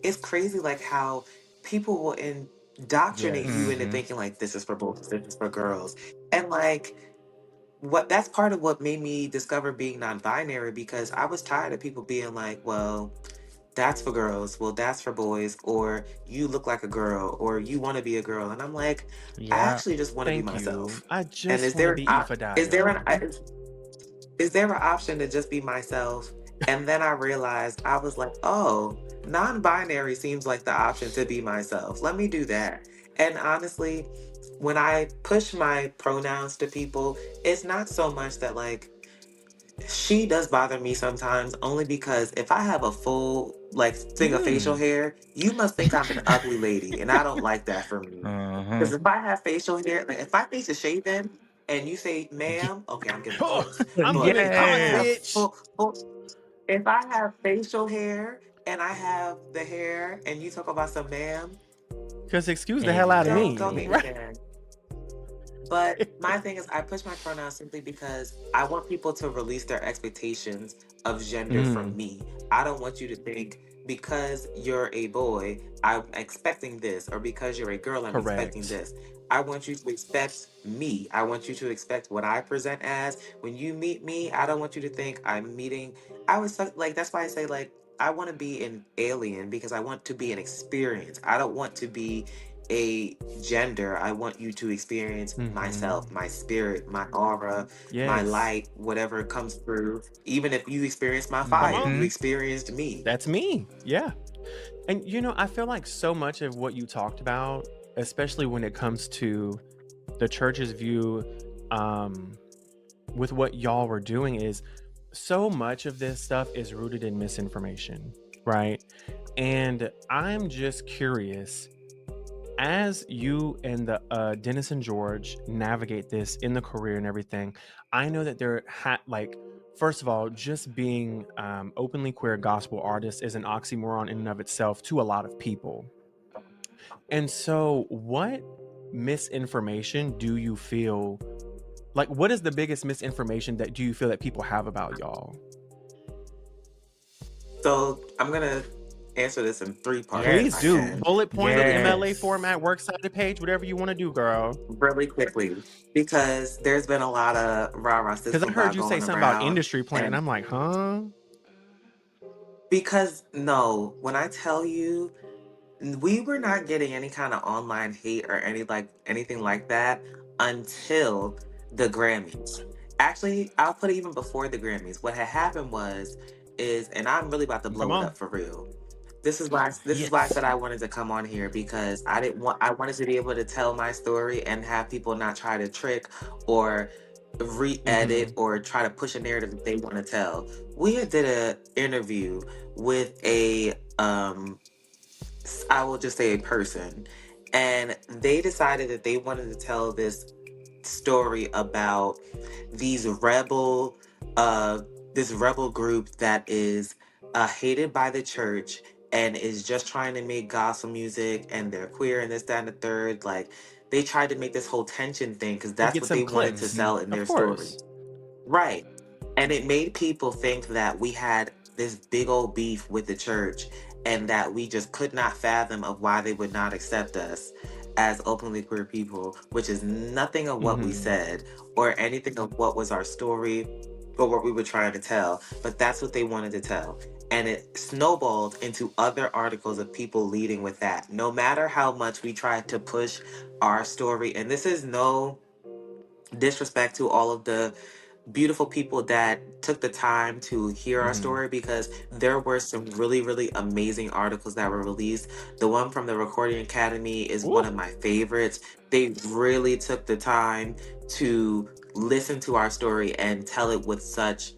it's crazy, like, how people will indoctrinate you Yes. into Mm-hmm. thinking, like, this is for boys, this is for girls. And, like, that's part of what made me discover being non-binary, because I was tired of people being like, well, that's for girls, well, that's for boys, or you look like a girl, or you want to be a girl. And I'm like, I Yeah. actually just want to be Thank you. myself. I And just want to be is there an option to just be myself? And then I realized, I was like, oh, non-binary seems like the option to be myself. Let me do that. And honestly, when I push my pronouns to people, it's not so much that, like, she does bother me sometimes, only because if I have a full, like, thing of facial Mm. hair, you must think I'm an ugly lady, and I don't like that for me. Uh-huh. Because if I have facial hair, like, if my face is shaven and you say ma'am, okay, I'm getting Oh, close. I'm But giving if I boss have Yes. bitch. if I have facial hair and I have the hair and you talk about some ma'am, Because excuse the hell out of me. don't make me Exactly. Right. mad. But my thing is, I push my pronouns simply because I want people to release their expectations of gender from Mm. me. I don't want you to think, because you're a boy, I'm expecting this, or because you're a girl, I'm expecting Correct. this. I want you to expect me. I want you to expect what I present as. When you meet me, I don't want you to think I'm meeting. Like, that's why I say, like, I want to be an alien, because I want to be an experience. I don't want to be a gender. I want you to experience Mm-hmm. myself, my spirit, my aura, my Yes. light, whatever comes through. Even if you experience my Come fire, on. you Mm-hmm. experienced me. That's me. Yeah. And I feel like so much of what you talked about, especially when it comes to the church's view, um, with what y'all were doing is so much of this stuff is rooted in misinformation, right? And I'm just curious, as you and the Dennis and George navigate this in the career and everything, I know that first of all, just being openly queer gospel artists is an oxymoron in and of itself to a lot of people. And so, what misinformation do you feel like? What is the biggest misinformation that do you feel that people have about y'all? So I'm gonna answer this in 3 parts Please if I do. can. Bullet point, Really MLA Yes. format, works cited page, whatever you want to do, girl. really quickly, because there's been a lot of rah-rah Because I system heard blah you say going something about around. industry plant, and And I'm like, huh? because no, when I tell you, we were not getting any kind of online hate or anything like that until the Grammys. Actually, I'll put it even before the Grammys. What had happened is, and I'm really about to Come blow it on. up for real. This is why I Yes. said I wanted to come on here, because I wanted to be able to tell my story and have people not try to trick or re-edit or try to push a narrative that they want to tell. We had did a interview with a I will just say a person, and they decided that they wanted to tell this story about these rebel uh this rebel group that is hated by the church and is just trying to make gospel music, and they're queer and this, that, and the third. Like, they tried to make this whole tension thing because To that's get what some they wanted to clicks. sell in Of their story. course. Right. And it made people think that we had this big old beef with the church, and that we just could not fathom of why they would not accept us as openly queer people, which is nothing of what we said or anything of what was our story or what we were trying to tell. But that's what they wanted to tell. And it snowballed into other articles of people leading with that. No matter how much we tried to push our story, and this is no disrespect to all of the beautiful people that took the time to hear our story, because there were some really, really amazing articles that were released. The one from the Recording Academy is one Ooh. of my favorites. They really took the time to listen to our story and tell it with such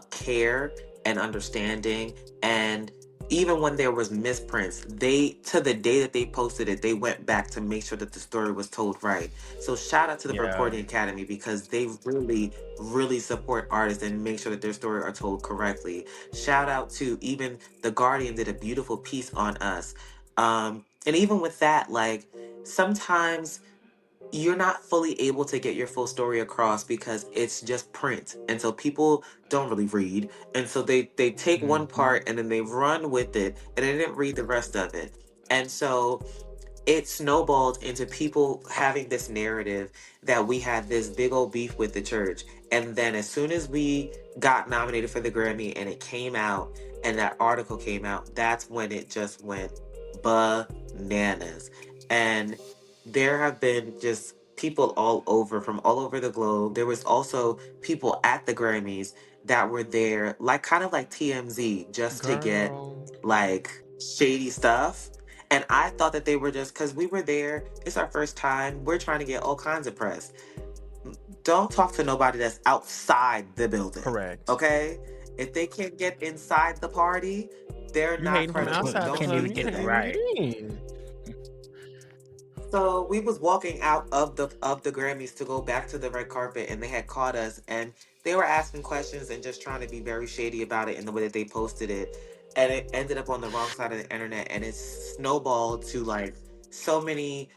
care and understanding. And even when there was misprints, they, to the day that they posted it, they went back to make sure that the story was told right. So shout out to the Yeah. Recording Academy, because they really, really support artists and make sure that their story are told correctly. Shout out to even The Guardian did a beautiful piece on us. And even with that, like, sometimes you're not fully able to get your full story across because it's just print, and so people don't really read, and so they take one part and then they run with it and they didn't read the rest of it. And so it snowballed into people having this narrative that we had this big old beef with the church. And then as soon as we got nominated for the Grammy and it came out and that article came out, that's when it just went bananas. And there have been just people from all over the globe. There was also people at the Grammys that were there, like kind of like TMZ, just to get Girl. like shady stuff. And I thought that they were just, because we were there, it's our first time, we're trying to get all kinds of press. Don't talk to nobody that's outside the building. Correct. Okay? If they can't get inside the party, they're You not hating from credible. outside, Don't Can't honey. even speak get to it them. right. So we was walking out of the Grammys to go back to the red carpet, and they had caught us, and they were asking questions and just trying to be very shady about it in the way that they posted it. And it ended up on the wrong side of the internet, and it snowballed to like so many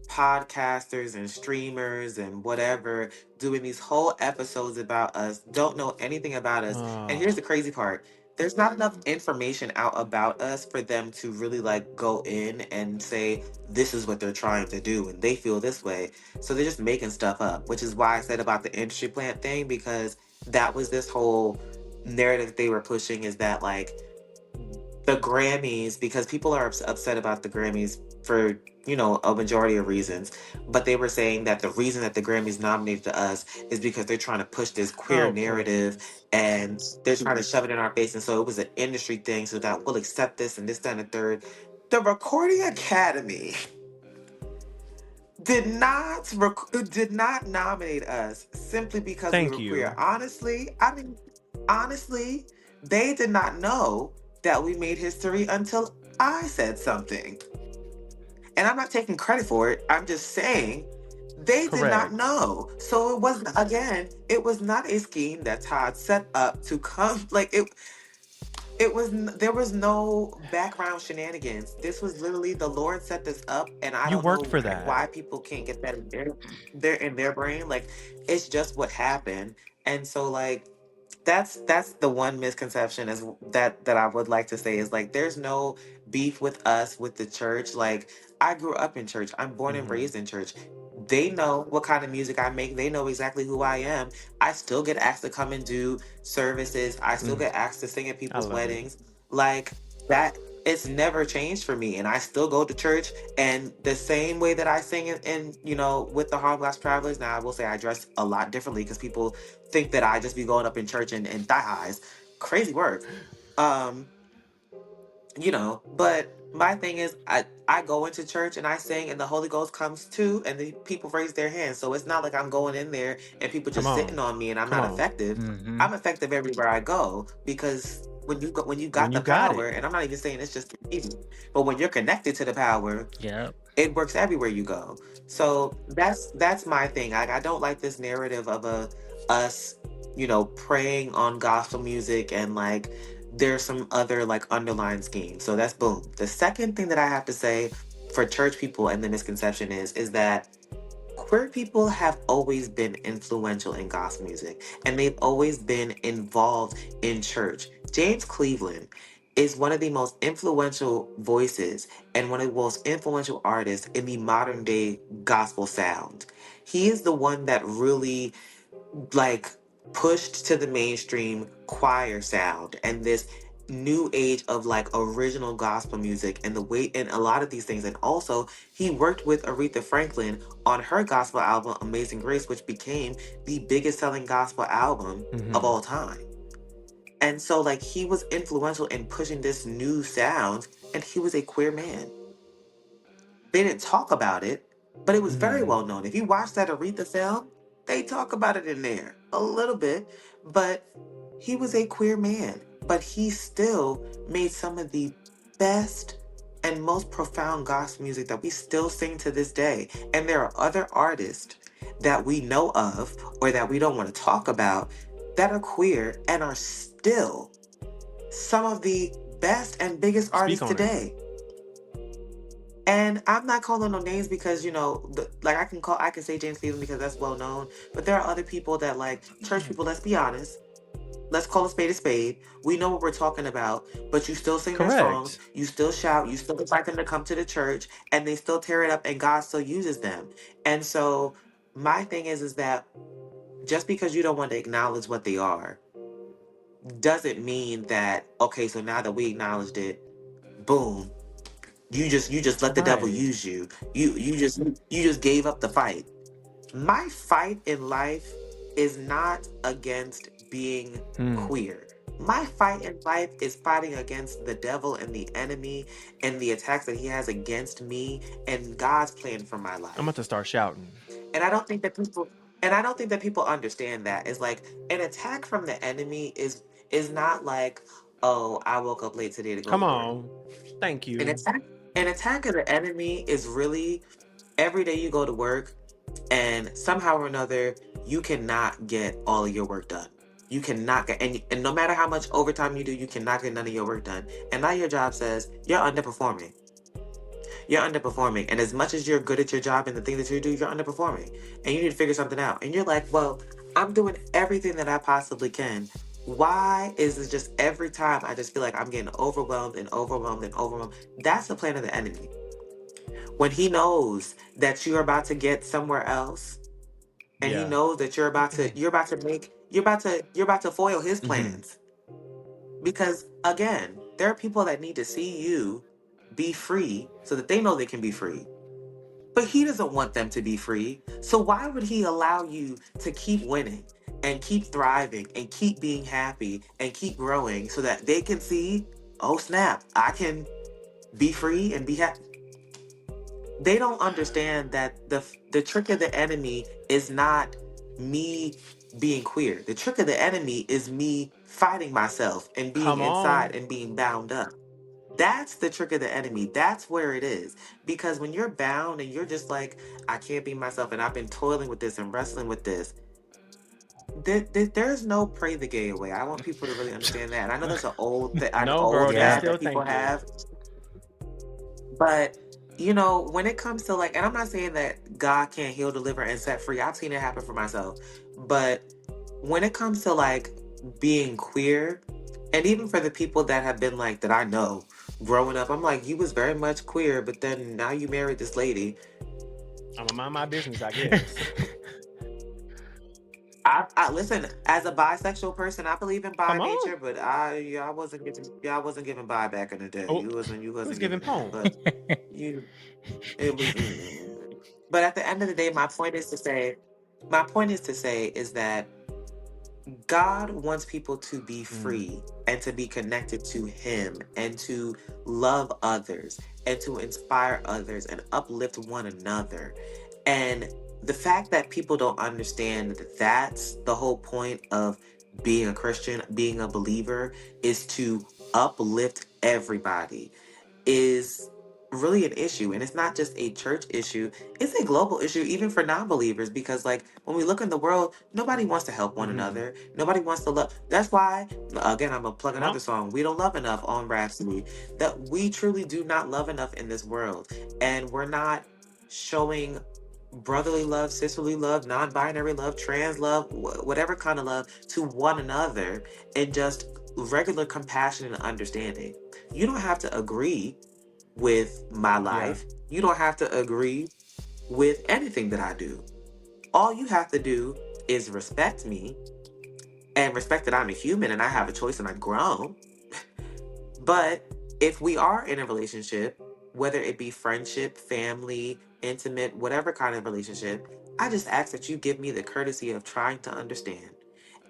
podcasters and streamers and whatever doing these whole episodes about us, don't know anything about us. And here's the crazy part: there's not enough information out about us for them to really like go in and say this is what they're trying to do and they feel this way. So they're just making stuff up, which is why I said about the industry plant thing, because that was this whole narrative that they were pushing, is that like the Grammys, because people are upset about the Grammys for, a majority of reasons. But they were saying that the reason that the Grammys nominated us is because they're trying to push this queer Oh, narrative, please. and they're trying to shove it in our face. And so it was an industry thing, so that we'll accept this and this, that, and the third. The Recording Academy did not nominate us simply because we Thank were you. queer. Honestly, they did not know that we made history until I said something. And I'm not taking credit for it. I'm just saying they did not Correct. know. So it wasn't, again, it was not a scheme that Todd set up to come. Like there was no background shenanigans. This was literally the Lord set this up, and I You don't know worked for that. why people can't get that in their brain. Like it's just what happened. And so like that's the one misconception is that I would like to say is like there's no beef with us with the church. Like I grew up in church. I'm born and Mhm. raised in church. They know what kind of music I make. They know exactly who I am. I still get asked to come and do services. I still Mm. get asked to sing at I people's love it. weddings. Like that it's never changed for me. And I still go to church and the same way that I sing in with the Harlem Gospel Travelers. Now I will say I dress a lot differently because people think that I just be going up in church and thigh highs. Crazy work. Um, but my thing is I go into church and I sing and the Holy Ghost comes too and the people raise their hands. So it's not like I'm going in there and people Come just on. sitting on me and I'm Come not on. effective. Mm-hmm. I'm effective everywhere I go because when you When got you the got power, it. and I'm not even saying it's just easy, but when you're connected to the power, Yep. it works everywhere you go. So that's my thing. I don't like this narrative of us, preying on gospel music and like there's some other like underlying scheme. So that's boom. The second thing that I have to say for church people and the misconception is that queer people have always been influential in gospel music and they've always been involved in church. James Cleveland is one of the most influential voices and one of the most influential artists in the modern day gospel sound. He is the one that really like pushed to the mainstream choir sound and this new age of like original gospel music and the way and a lot of these things. And also he worked with Aretha Franklin on her gospel album Amazing Grace, which became the biggest selling gospel album of Mhm. all time. And so like he was influential in pushing this new sound and he was a queer man. They didn't talk about it, but it was very Mhm. well known. If you watch that Aretha film, they talk about it in there a little bit, but he was a queer man, but he still made some of the best and most profound gospel music that we still sing to this day. And there are other artists that we know of or that we don't want to talk about that are queer and are still some of the best and biggest Speak artists on it. today. And I'm not calling no names because like I can say James Cleveland because that's well known. But there are other people that like church people. Let's be honest. Let's call a spade a spade. We know what we're talking about. But you still sing their songs. Correct. You still shout. You still invite them to come to the church, and they still tear it up. And God still uses them. And so my thing is that just because you don't want to acknowledge what they are, doesn't mean that okay. So now that we acknowledged it, boom. You just let the devil Right. use you. You just gave up the fight. My fight in life is not against being Mm. queer. My fight in life is fighting against the devil and the enemy and the attacks that he has against me and God's plan for my life. I'm about to start shouting. And I don't think that people understand that. It's like an attack from the enemy is not like, oh, I woke up late today to go Come to work. on. Thank An you. attack, an attack of the enemy is really every day you go to work and somehow or another you cannot get all of your work done. You cannot get and no matter how much overtime you do, you cannot get none of your work done. And now your job says you're underperforming. You're underperforming. And as much as you're good at your job and the thing that you do, you're underperforming. And you need to figure something out. And you're like, well, I'm doing everything that I possibly can. Why is it just every time I just feel like I'm getting overwhelmed and overwhelmed and overwhelmed? That's the plan of the enemy. When he knows that you're about to get somewhere else, and he Yeah. knows that you're about to foil his Mhm. plans. Because again, there are people that need to see you be free so that they know they can be free. But he doesn't want them to be free. So why would he allow you to keep winning and keep thriving and keep being happy and keep growing so that they can see, oh snap, I can be free and be happy. they don't understand that the trick of the enemy is not me being queer. The trick of the enemy is me fighting myself and being Come on. inside and being bound up. That's the trick of the enemy. That's where it is. Because when you're bound and you're just like, I can't be myself, and I've been toiling with this and wrestling with this, there's no pray the gay away. I want people to really understand that. And I know that's an No, girl, old they Yeah. ad still that people think it. have. But when it comes to like, and I'm not saying that God can't heal, deliver, and set free. I've seen it happen for myself. But when it comes to like being queer, and even for the people that have been like that I know growing up, I'm like, you was very much queer, but then now you married this lady. I'm gonna mind my business, I guess. I listen, as a bisexual person, I believe in bi Come on. nature, but I wasn't giving bi back in the day. Oh, You who's wasn't giving giving that. poem? But it was but at the end of the day, my point is to say is that God wants people to be free and to be connected to Him and to love others and to inspire others and uplift one another. And the fact that people don't understand that that's the whole point of being a Christian, being a believer, is to uplift everybody, is really an issue. And it's not just a church issue, it's a global issue even for non-believers, because like when we look in the world, nobody wants to help one another, nobody wants to love. That's why, again, I'm gonna plug Come another on. song, We Don't Love Enough on Rhapsody, that we truly do not love enough in this world, and we're not showing brotherly love, sisterly love, non-binary love, trans love, whatever kind of love to one another, and just regular compassion and understanding. You don't have to agree with my life. You don't have to agree with anything that I do. All you have to do is respect me and respect that I'm a human and I have a choice and I'm grown. But if we are in a relationship, whether it be friendship, family, intimate, whatever kind of relationship, I just ask that you give me the courtesy of trying to understand.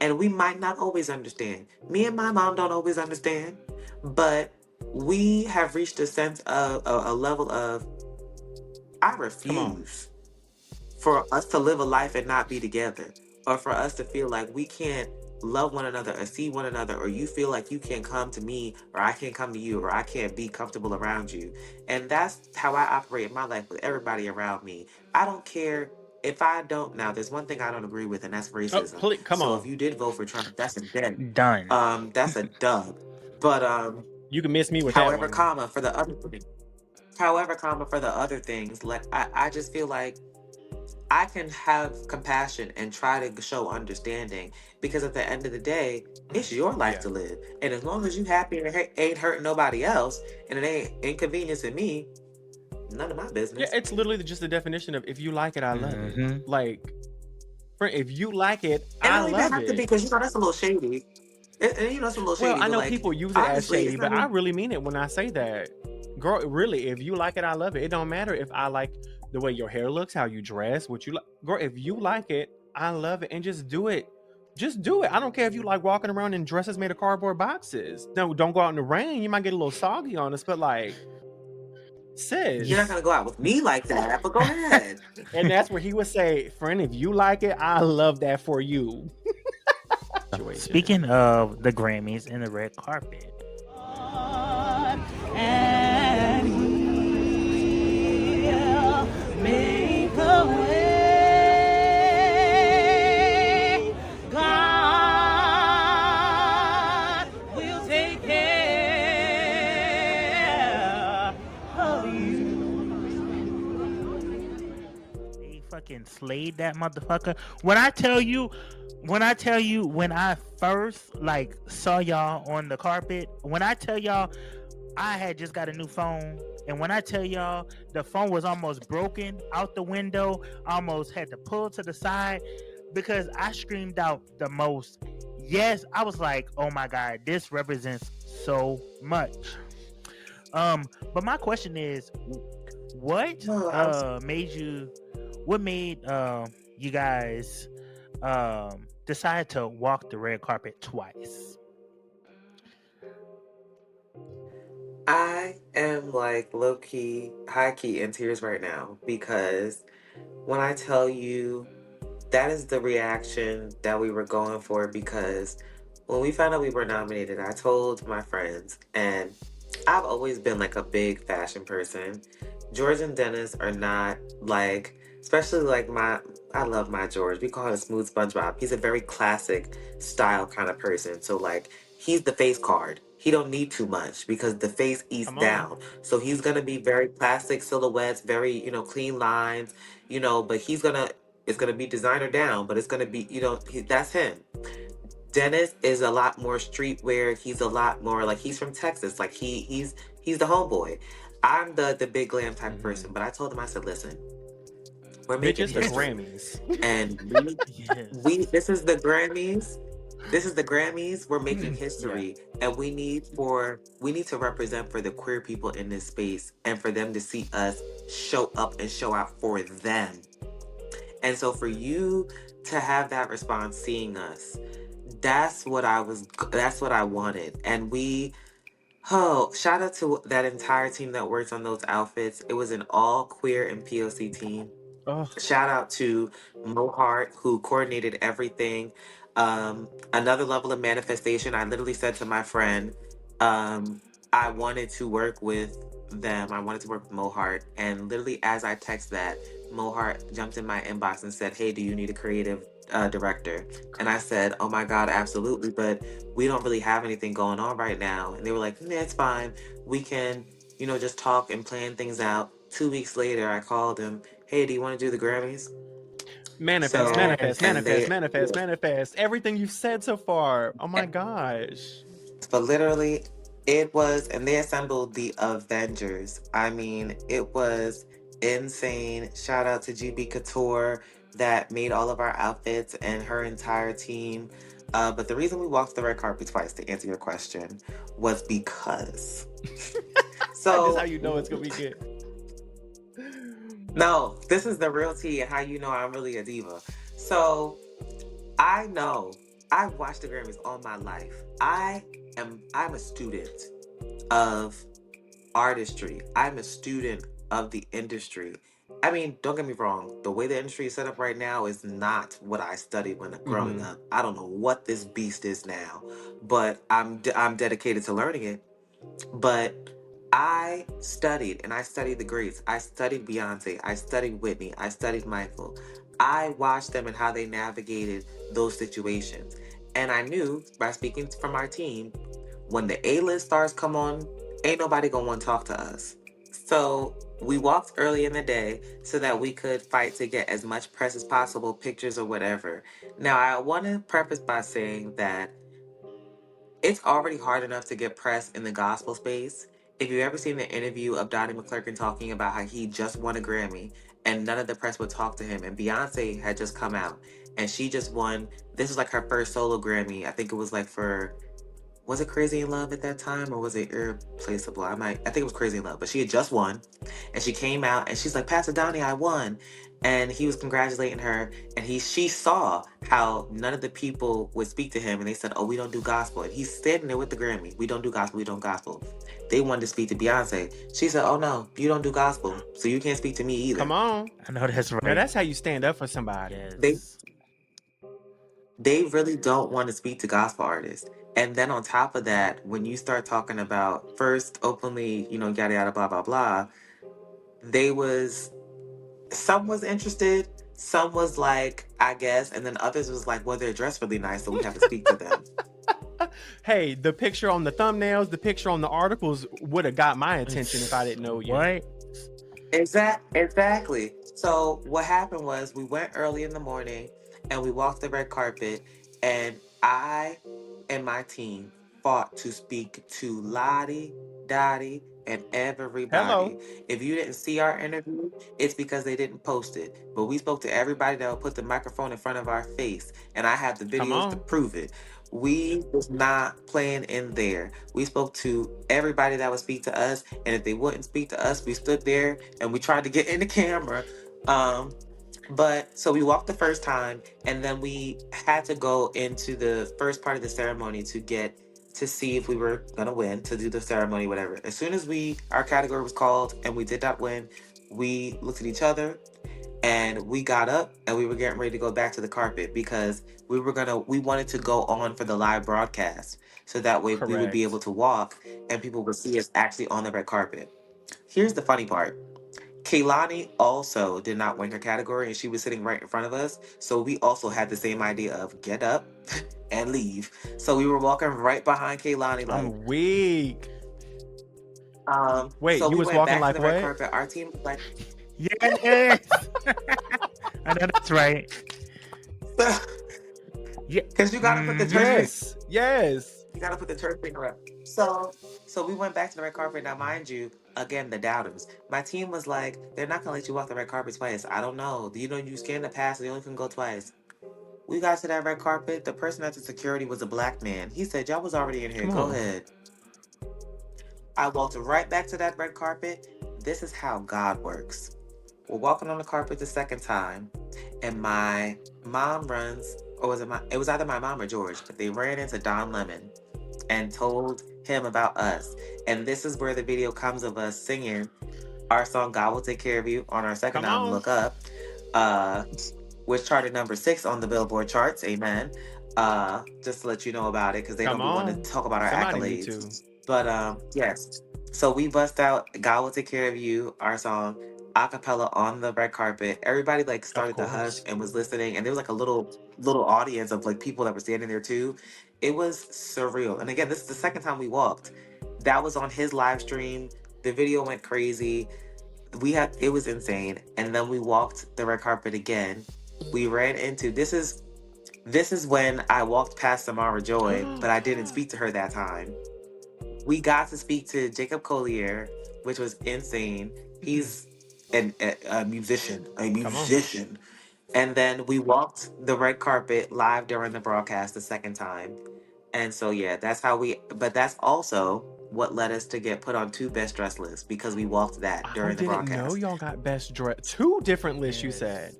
And we might not always understand. Me and my mom don't always understand, but we have reached a sense of a level of, I Come on. refuse for us to live a life and not be together, or for us to feel like we can't love one another or see one another, or you feel like you can't come to me or I can't come to you, or I can't be comfortable around you. And that's how I operate in my life with everybody around me. I don't care if I don't. Now there's one thing I don't agree with, and that's Oh, racism. please, come So if on. you did vote for Trump, that's a dead Done. that's a dub. But You can miss me with that however one. comma for the other things, like I just feel like I can have compassion and try to show understanding, because at the end of the day, it's your life to live. And as long as you happy and it ain't hurting nobody else and it ain't inconveniencing me, none of my Yeah, business. it's literally just the definition of if you like it, I love it. Mhm. Like, if you like it, It I don't even love have to be, it. because that's a little shady. It's a little Well, shady, I but know like, people use it as honestly, shady, it's but not I even, really mean it when I say that. Girl, really, if you like it, I love it. It don't matter if I like the way your hair looks, how you dress, what you like. Girl, if you like it, I love it. And just do it. Just do it. I don't care if you like walking around in dresses made of cardboard boxes. No, don't go out in the rain. You might get a little soggy on us, but like, sis. you're not gonna go out with me like that, but go ahead. And that's where he would say, friend, if you like it, I love that for you. Speaking of the Grammys and the red carpet, And He'll make a way. God will take care of you. they fucking slayed that motherfucker. When I tell you, when I first like saw y'all on the carpet, when I tell y'all I had just got a new phone, and when I tell y'all the phone was almost broken out the window, almost had to pull to the side because I screamed out the most. Yes, I was like, "Oh my god, this represents so much." But my question is, what made you guys decide to walk the red carpet twice? I am like low key, high key in tears right now because when I tell you that is the reaction that we were going for, because when we found out we were nominated, I told my friends, and I've always been like a big fashion person. George and Dennis are not like, especially like I love my George. We call him Smooth SpongeBob. He's a very classic style kind of person. So like, he's the face card. He don't need too much because the face eats Come on. down. So he's gonna be very classic silhouettes, very, clean lines, but it's gonna be designer down, but it's gonna be, that's him. Dennis is a lot more streetwear. He's a lot more like, he's from Texas. Like he's the homeboy. I'm the big glam type person. But I told him, I said, listen, we're making Bitches, the history, Grammys. and Yes. this is the Grammys. This is the Grammys. We're making history, and we need to represent for the queer people in this space, and for them to see us show up and show out for them. And so for you to have that response, seeing us, that's what I wanted. And shout out to that entire team that worked on those outfits. It was an all queer and POC team. Oh, Shout out to Mo Hart, who coordinated everything. Another level of manifestation. I literally said to my friend, I wanted to work with them. I wanted to work with Mo Hart. And literally, as I text that, Mo Hart jumped in my inbox and said, "Hey, do you need a creative director?" And I said, "Oh my God, absolutely. But we don't really have anything going on right now." And they were like, "Nah, it's fine. We can, just talk and plan things out." 2 weeks later, I called him. "Hey, do you want to do the Grammys?" manifest, So, manifest, and manifest, they, manifest, manifest. Everything you've said so far. Oh my gosh. but literally, it was, and they assembled the Avengers. I mean, it was insane. Shout out to GB Couture that made all of our outfits and her entire team. But the reason we walked the red carpet twice, to answer your question, was because. This So, is how you know it's gonna be good. no, this is the real tea and how you know I'm really a diva. So, I know I've watched the Grammys all my life. I'm a student of artistry. I'm a student of the industry. I mean, don't get me wrong. The way the industry is set up right now is not what I studied when growing up. I don't know what this beast is now, but I'm dedicated to learning it. But I studied, and I studied the greats. I studied Beyonce. I studied Whitney. I studied Michael. I watched them and how they navigated those situations. And I knew, by speaking from our team, when the A-list stars come on, ain't nobody gonna want to talk to us. So we walked early in the day so that we could fight to get as much press as possible, pictures or whatever. Now, I want to preface by saying that it's already hard enough to get press in the gospel space. If you've ever seen the interview of Donnie McClurkin talking about how he just won a Grammy and none of the press would talk to him, and Beyonce had just come out and she just won, this was like her first solo Grammy. I think it was like was it Crazy in Love at that time or was it Irreplaceable? I think it was Crazy in Love, but she had just won and she came out and she's like, "Pastor Donnie, I won." And he was congratulating her, and she saw how none of the people would speak to him, and they said, "Oh, we don't do gospel." And he's standing there with the Grammy. "We don't do gospel, we don't gospel." They wanted to speak to Beyonce. She said, "Oh no, you don't do gospel, so you can't speak to me either." Come on. I know that's right. Now that's how you stand up for somebody. Yes. They really don't want to speak to gospel artists. And then on top of that, when you start talking about first openly, yada yada blah blah blah, some was interested, some was like, I guess, and then others was like, well, they're dressed really nice, so we have to speak to them. Hey, the picture on the thumbnails, the picture on the articles would have got my attention if I didn't know you. What? Exactly. So what happened was we went early in the morning and we walked the red carpet, and I and my team fought to speak to Lottie, Dottie, and everybody. Hello. If you didn't see our interview, it's because they didn't post it. But we spoke to everybody that would put the microphone in front of our face, and I have the videos to prove it. We was not playing in there. We spoke to everybody that would speak to us, and if they wouldn't speak to us, we stood there and we tried to get in the camera. But so we walked the first time, and then we had to go into the first part of the ceremony to get to see if we were gonna win, to do the ceremony, whatever. As soon as our category was called and we did not win, we looked at each other and we got up and we were getting ready to go back to the carpet because we wanted to go on for the live broadcast. So that way we would be able Correct. to walk and people would see us actually on the red carpet. Here's the funny part. Kaylani also did not win her category and she was sitting right in front of us. So we also had the same idea of get up and leave. So we were walking right behind Kaylani, like, I'm weak. Wait, so you we was went walking back to like the red what? carpet. Our team was like, Yes. I know that's right. Yeah. because you gotta put the church Yes. Yes. you gotta put the church finger up. So we went back to the red carpet. Now, mind you, again, the doubters. My team was like, they're not gonna let you walk the red carpet twice. I don't know. You know, you scan the pass, so you only can go twice. We got to that red carpet. The person at the security was a black man. He said, y'all was already in here. Come Go on. ahead. I walked right back to that red carpet. This is how God works. We're walking on the carpet the second time, and my mom runs, or it was either my mom or George, but they ran into Don Lemon and told him about us. And this is where the video comes of us singing our song God Will Take Care of You on our second Come album, on. Look Up, which charted number 6 on the Billboard charts. Amen. Just to let you know about it, because they Come don't be wanting on. to talk about our Somebody need accolades. to. But yes. So we bust out God Will Take Care of You, our song, a cappella on the red carpet. Everybody like started to hush course. and was listening, and there was like a little audience of like people that were standing there too. It was surreal. And again, this is the second time we walked. That was on his live stream. The video went crazy. It was insane. And then we walked the red carpet again. We ran into this is when I walked past Samara Joy, but I didn't speak to her that time. We got to speak to Jacob Collier, which was insane. He's a musician, And then we walked the red carpet live during the broadcast the second time. And so, yeah, but that's also what led us to get put on 2 best dress lists because we walked that I during the didn't know broadcast. y'all got best dress. 2 different lists, you Yes. said.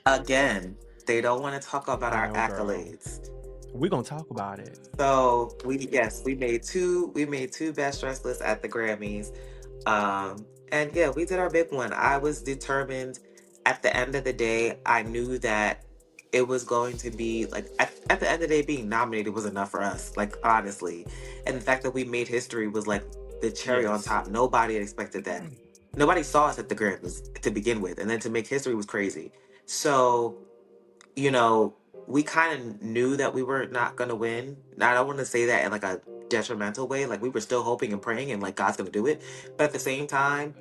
Again, they don't want to talk about I our know, girl. accolades. We're gonna talk about it. So we made two best dress lists at the Grammys. And yeah, we did our big one. I was determined at the end of the day, I knew that it was going to be like at the end of the day, being nominated was enough for us, like honestly. And the fact that we made history was like the cherry on Yes. top. Nobody had expected that. Nobody saw us at the Grammys to begin with, and then to make history was crazy. So, you know, we kind of knew that we were not going to win. Now, I don't want to say that in like a detrimental way. Like we were still hoping and praying and like God's going to do it. But at the same time,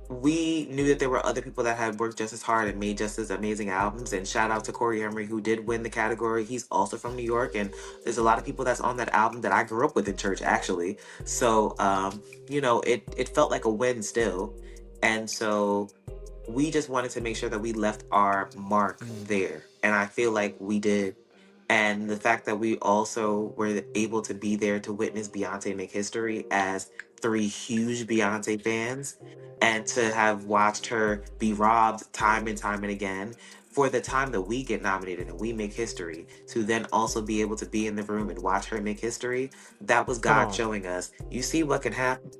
we knew that there were other people that had worked just as hard and made just as amazing albums. And shout out to Corey Emery, who did win the category. He's also from New York. And there's a lot of people that's on that album that I grew up with in church, actually. So, it felt like a win still. And so we just wanted to make sure that we left our mark there. And I feel like we did. And the fact that we also were able to be there to witness Beyonce make history as 3 huge Beyonce fans, and to have watched her be robbed time and time and again for the time that we get nominated and we make history, to then also be able to be in the room and watch her make history, that was Come God on. showing us, you see what can happen.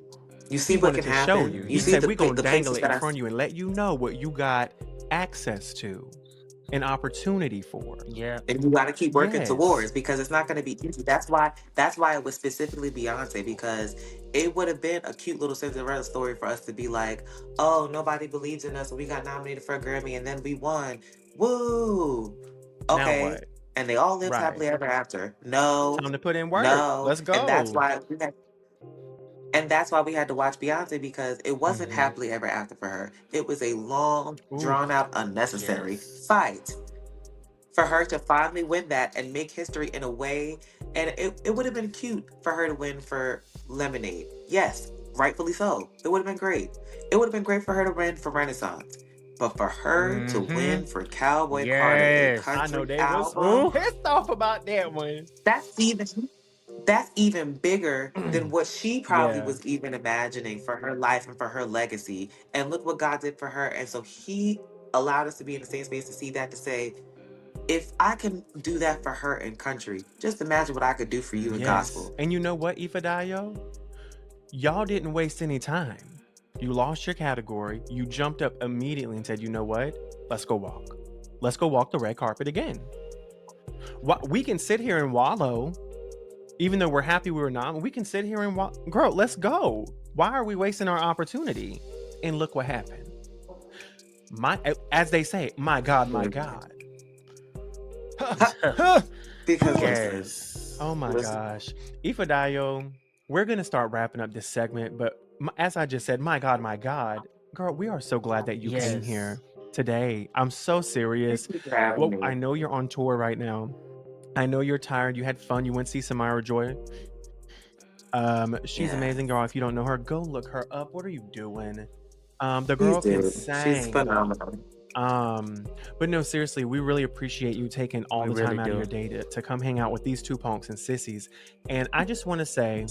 You see He what wanted can to happen. show you. He see said the we're gonna the dangle places it that in I front of you and let you know what you got access to, an opportunity for. Yeah. and you got to keep working Yes. towards, because it's not going to be easy. That's why it was specifically Beyonce, because it would have been a cute little Cinderella story for us to be like, oh, nobody believes in us, and we got nominated for a Grammy and then we won. Woo! Now Okay. what? And they all lived Right. happily ever after. No. Time to put in work. No. Let's go. And that's why we had to watch Beyonce, because it wasn't happily ever after for her. It was a long, drawn out, unnecessary Yes. fight for her to finally win that and make history in a way. And it would have been cute for her to win for Lemonade. Yes, rightfully so. It would have been great. It would have been great for her to win for Renaissance. But for her to win for Cowboy Carter, a Yes. I know country they was album, pissed off about that one. that's even bigger than what she probably Yeah. was even imagining for her life and for her legacy. And look what God did for her. And so he allowed us to be in the same space to see that, to say, If I can do that for her in country, just imagine what I could do for you in gospel. And you know what, Ifedayo? Y'all didn't waste any time. You lost your category. You jumped up immediately and said, you know what? Let's go walk. Let's go walk the red carpet again. We can sit here and wallow, even though we're happy we were not. We can sit here and girl, let's go. Why are we wasting our opportunity? And look what happened. As they say, my God, my God. Because Yes. Oh my gosh. Ifedayo, we're going to start wrapping up this segment, but as I just said, my God, girl, we are so glad that you came Yes. here today. I'm so serious. Thank you for having me. I know you're on tour right now. I know you're tired. You had fun. You went to see Samira Joy. She's amazing, girl. If you don't know her, go look her up. What are you doing? The girl can sing. She's phenomenal. But no, seriously, we really appreciate you taking all the time out of your day to come hang out with these two punks and sissies. And I just want to say,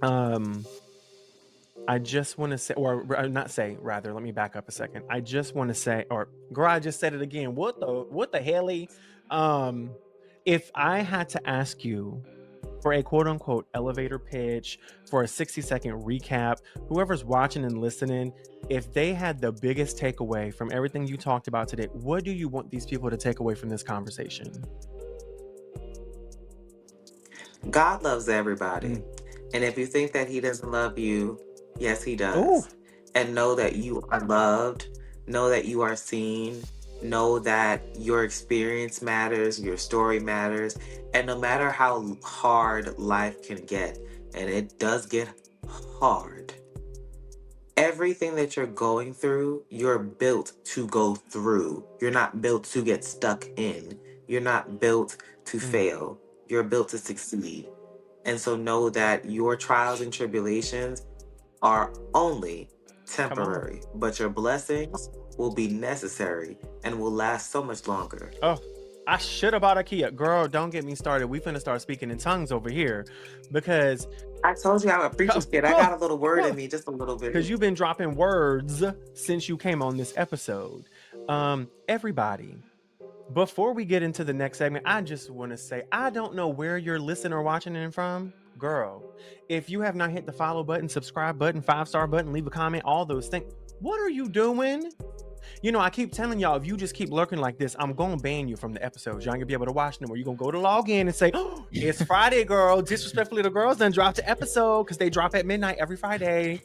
or not say, rather, let me back up a second. I just want to say, or girl, I just said it again. What the hell? If I had to ask you for a quote unquote elevator pitch, for a 60-second recap, whoever's watching and listening, if they had the biggest takeaway from everything you talked about today, what do you want these people to take away from this conversation? God loves everybody. And if you think that he doesn't love you, yes, he does. Ooh. And know that you are loved. Know that you are seen. Know that your experience matters. Your story matters. And no matter how hard life can get, and it does get hard, everything that you're going through, you're built to go through. You're not built to get stuck in. You're not built to fail. You're built to succeed. And so know that your trials and tribulations are only temporary, but your blessings will be necessary and will last so much longer. Oh, I should have bought a Kia. Girl, don't get me started. We finna start speaking in tongues over here because I told you I'm a preacher's kid. I got a little word in me, just a little bit. Because you've been dropping words since you came on this episode. Everybody, before we get into the next segment, I just want to say, I don't know where you're listening or watching it from. Girl, if you have not hit the follow button, subscribe button, 5-star button, leave a comment, all those things, what are you doing? You know, I keep telling y'all, if you just keep lurking like this, I'm going to ban you from the episodes. Y'all ain't going to be able to watch them, or you're going to go to log in and say, oh, it's Friday, girl. Disrespectfully, the girls done dropped the episode because they drop at midnight every Friday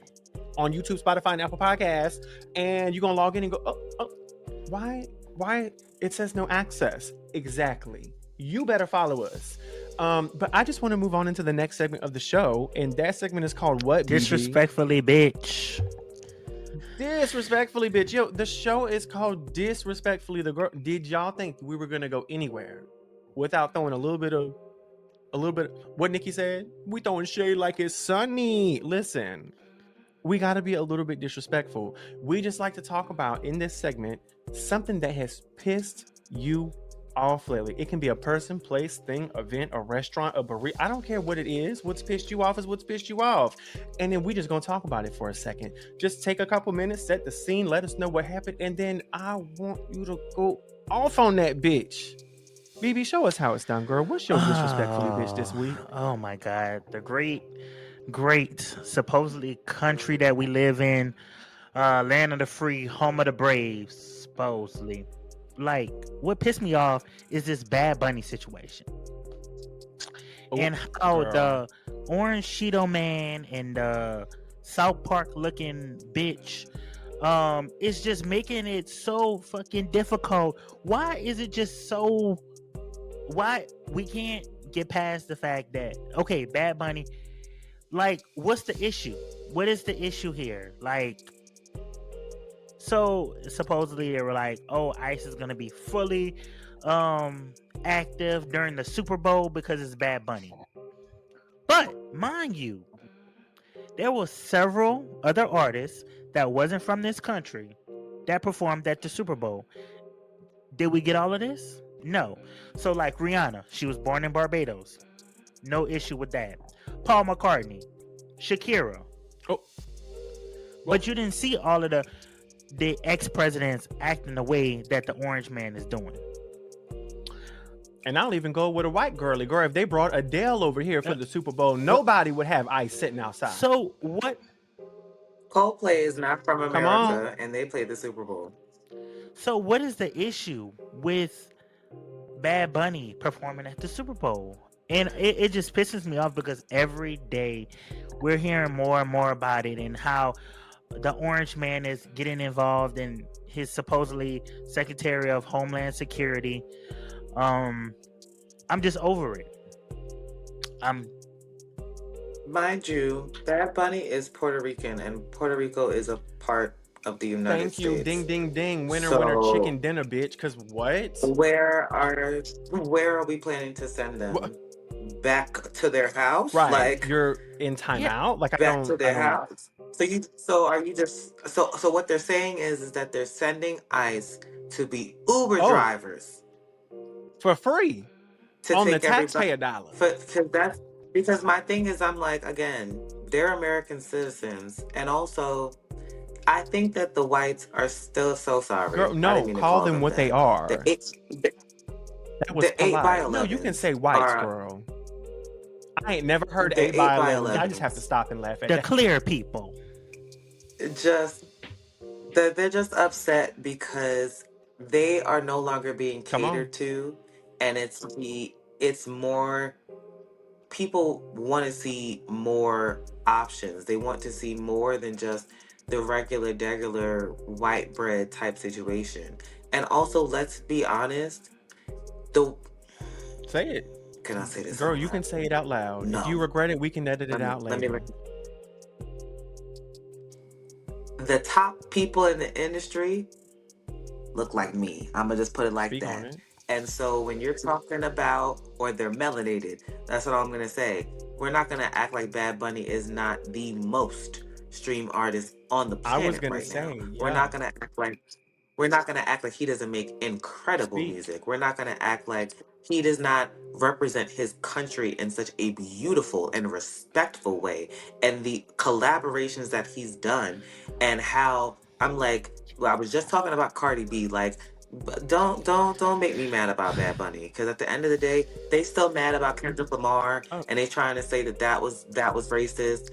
on YouTube, Spotify, and Apple Podcasts. And you're going to log in and go, oh, why? It says no access. Exactly. You better follow us. But I just want to move on into the next segment of the show. And that segment is called what, BG? Disrespectfully, bitch. Disrespectfully, bitch. Yo, the show is called Disrespectfully the Girl. Did y'all think we were gonna go anywhere without throwing a little bit what Nikki said? We throwing shade like it's sunny. Listen, we gotta be a little bit disrespectful. We just like to talk about in this segment something that has pissed you off lately. It can be a person, place, thing, event, a restaurant, a burrito. I don't care what it is. What's pissed you off is what's pissed you off. And then we just gonna talk about it for a second. Just take a couple minutes, set the scene, let us know what happened, and then I want you to go off on that bitch. BB, show us how it's done, girl. What's your disrespectfully bitch this week? Oh my God. The great supposedly country that we live in, land of the free, home of the brave, supposedly. Like, what pissed me off is this Bad Bunny situation. And how the orange Cheeto man and the South Park looking bitch is just making it so fucking difficult. Why is it just so... Why we can't get past the fact that, okay, Bad Bunny, like, what's the issue? What is the issue here? Like, so supposedly they were like, oh, ICE is going to be fully active during the Super Bowl because it's Bad Bunny. But mind you, there were several other artists that wasn't from this country that performed at the Super Bowl. Did we get all of this? No. So like Rihanna, she was born in Barbados. No issue with that. Paul McCartney, Shakira. Oh. But you didn't see all of the ex-presidents acting the way that the orange man is doing. And I'll even go with a white girly girl. If they brought Adele over here for the Super Bowl, nobody would have ice sitting outside. So what? Coldplay is not from Come on. America, and they played the Super Bowl. So what is the issue with Bad Bunny performing at the Super Bowl? And it just pisses me off because every day we're hearing more and more about it and how the Orange Man is getting involved in his supposedly Secretary of Homeland Security. I'm just over it. Mind you, Bad Bunny is Puerto Rican, and Puerto Rico is a part of the United Thank States. you. Ding, ding, ding. Winner, So- winner, chicken dinner, bitch. Because what? Where are we planning to send them? What? Back to their house? Right. Like You're in timeout? Like, I back don't. to their I don't- house. So what they're saying is that they're sending ICE to be Uber Oh. drivers For free. to On the take everybody. taxpayer dollar. Because my thing is, I'm like, again, they're American citizens, and also I think that the whites are still so sorry. Girl, I no, didn't mean to call them what that. they are. The eight- That was the 8 polite. by No, you can 11s say whites, are- girl. I ain't never heard The 8 by 8 by 11. I just have to 11s. stop and laugh at The that. clear people. They're just upset because they are no longer being Come on. catered to, and it's more people want to see more options. They want to see more than just the regular white bread type situation. And also, let's be honest, Say it. can I say this? Girl, out you loud? can say it out loud. No. If you regret it, we can edit it out Let me later. The top people in the industry look like me. I'm gonna just put it like Speak on that. it. And so when you're talking about, or they're melanated, that's what I'm gonna say. We're not gonna act like Bad Bunny is not the most streamed artist on the I planet was gonna right say, now. yeah. We're not gonna act like he doesn't make incredible Speak. music. We're not gonna act like he does not represent his country in such a beautiful and respectful way. And the collaborations that he's done, and how I'm like, well, I was just talking about Cardi B, like, don't make me mad about Bad Bunny, because at the end of the day, they still mad about Kendrick Lamar, Oh. and they trying to say that was racist.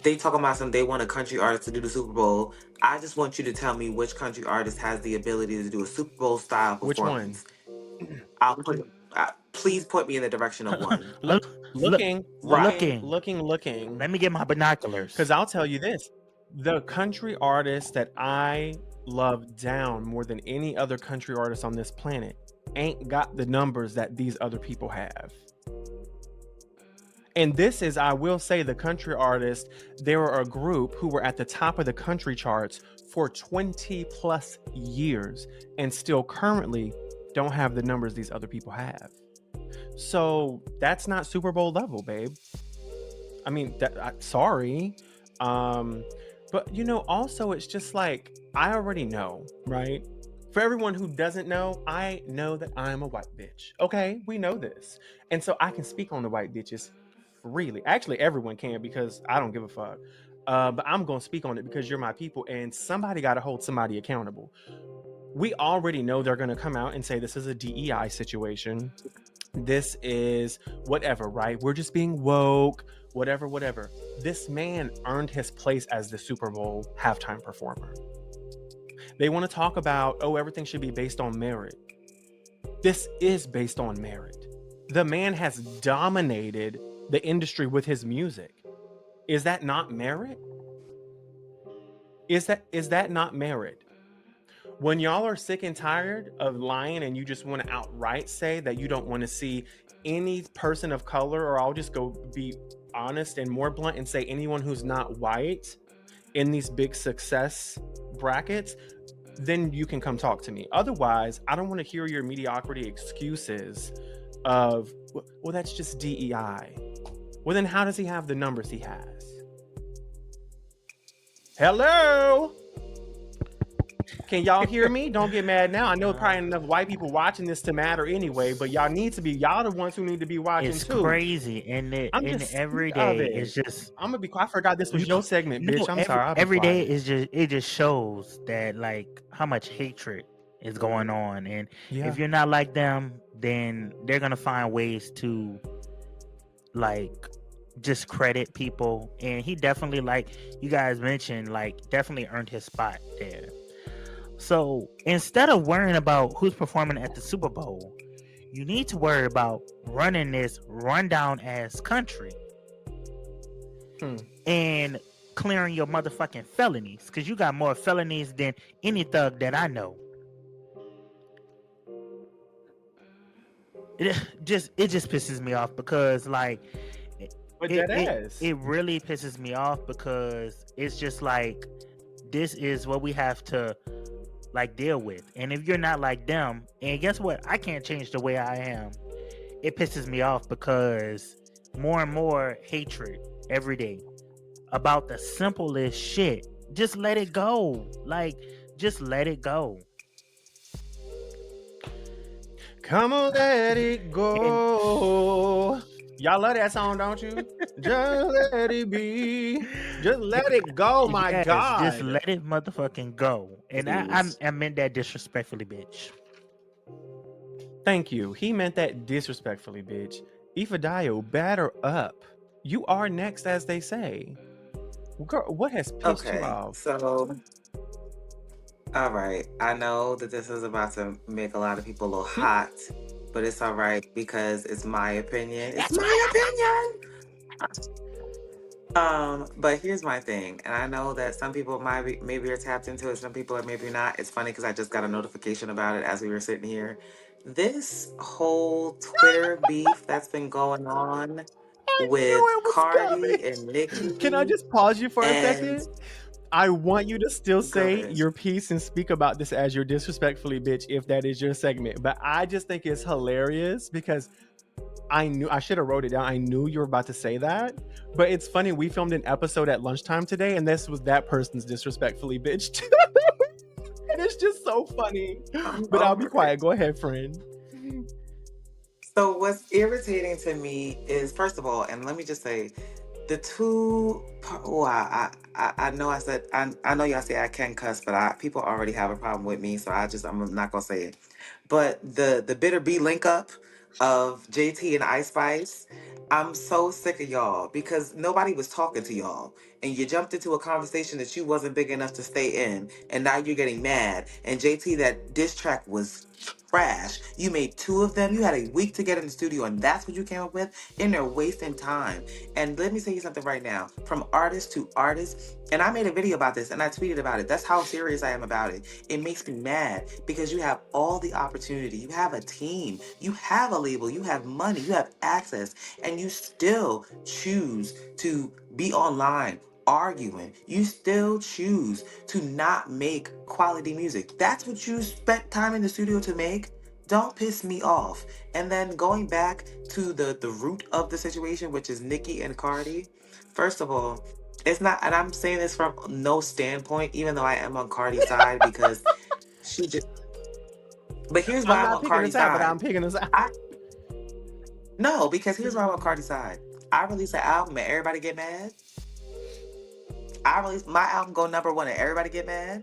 They talking about they want a country artist to do the Super Bowl. I just want you to tell me which country artist has the ability to do a Super Bowl style Which one? performance. Please point me in the direction of one. Looking. Let me get my binoculars. Because I'll tell you this. The country artist that I love down more than any other country artist on this planet ain't got the numbers that these other people have. And this is, I will say, the country artists, they were a group who were at the top of the country charts for 20 plus years and still currently don't have the numbers these other people have. So that's not Super Bowl level, babe. I mean, sorry. But, also it's just like, I already know, right? For everyone who doesn't know, I know that I'm a white bitch. Okay, we know this. And so I can speak on the white bitches freely. Actually, everyone can, because I don't give a fuck. But I'm going to speak on it because you're my people, and somebody got to hold somebody accountable. We already know they're going to come out and say this is a DEI situation. This is whatever, right? We're just being woke, whatever. This man earned his place as the Super Bowl halftime performer. They want to talk about, everything should be based on merit. This is based on merit. The man has dominated the industry with his music. Is that not merit? Is that not merit? When y'all are sick and tired of lying and you just want to outright say that you don't want to see any person of color, or I'll just go be honest and more blunt and say anyone who's not white in these big success brackets, then you can come talk to me. Otherwise, I don't want to hear your mediocrity excuses of, well, that's just DEI. Well, then how does he have the numbers he has? Hello? Can y'all hear me? Don't get mad now. I know probably enough white people watching this to matter anyway, but y'all the ones who need to be watching It's too. crazy, and every sick of day it. is just. I'm gonna be quiet. I forgot this was your segment, bitch. I'm sorry. I'll be Every day quiet. is just. It just shows that, like, how much hatred is going on, and Yeah. if you're not like them, then they're gonna find ways to like discredit people. And he definitely, like you guys mentioned, like definitely earned his spot there. So instead of worrying about who's performing at the Super Bowl, you need to worry about running this rundown ass country and clearing your motherfucking felonies, because you got more felonies than any thug that I know. It just pisses me off because like But it really pisses me off because it's just like this is what we have to like deal with. And if you're not like them, and guess what, I can't change the way I am, it pisses me off because more and more hatred every day about the simplest shit. Just let it go. Like, just let it go. Come on, let it go. Y'all love that song, don't you? Just let it be. Just let it go, my Yes, God. just let it motherfucking go. And I meant that disrespectfully, bitch. Thank you. He meant that disrespectfully, bitch. Ifedayo, batter up. You are next, as they say. Girl, what has pissed you Okay, off? so all right. I know that this is about to make a lot of people a little hot, but it's all right because it's my opinion. It's my opinion. But here's my thing, and I know that some people maybe are tapped into it, some people are maybe not. It's funny because I just got a notification about it as we were sitting here. This whole Twitter beef that's been going on I with knew it was Cardi coming. and Nicki, Can I just pause you for a and second? I want you to still go say ahead. your piece and speak about this as your disrespectfully, bitch, if that is your segment. But I just think it's hilarious because I should have wrote it down. I knew you were about to say that. But it's funny, we filmed an episode at lunchtime today, and this was that person's disrespectfully, bitch. And it's just so funny. But I'll be Over it. quiet. Go ahead, friend. So what's irritating to me is, first of all, and let me just say, the two. Oh, I know I said I know y'all say I can cuss, but people already have a problem with me, so I'm not gonna say it. But the bitter B link up of JT and Ice Spice, I'm so sick of y'all because nobody was talking to y'all, and you jumped into a conversation that you wasn't big enough to stay in, and now you're getting mad. And JT, that diss track was trash. You made two of them. You had a week to get in the studio, and that's what you came up with. And they're wasting time. And let me tell you something right now, from artist to artist. And I made a video about this, and I tweeted about it. That's how serious I am about it. It makes me mad because you have all the opportunity. You have a team. You have a label. You have money. You have access, and you still choose to be online arguing. You still choose to not make quality music. That's what you spent time in the studio to make. Don't piss me off. And then going back to the root of the situation, which is Nicki and Cardi. First of all, it's not, and I'm saying this from no standpoint, even though I am on Cardi's side because she just. But here's why I'm I'm not on picking Cardi's this out, but side. I'm picking this out. No, because here's why I'm on Cardi's side. I released an album and everybody get mad. I released my album go number one and everybody get mad.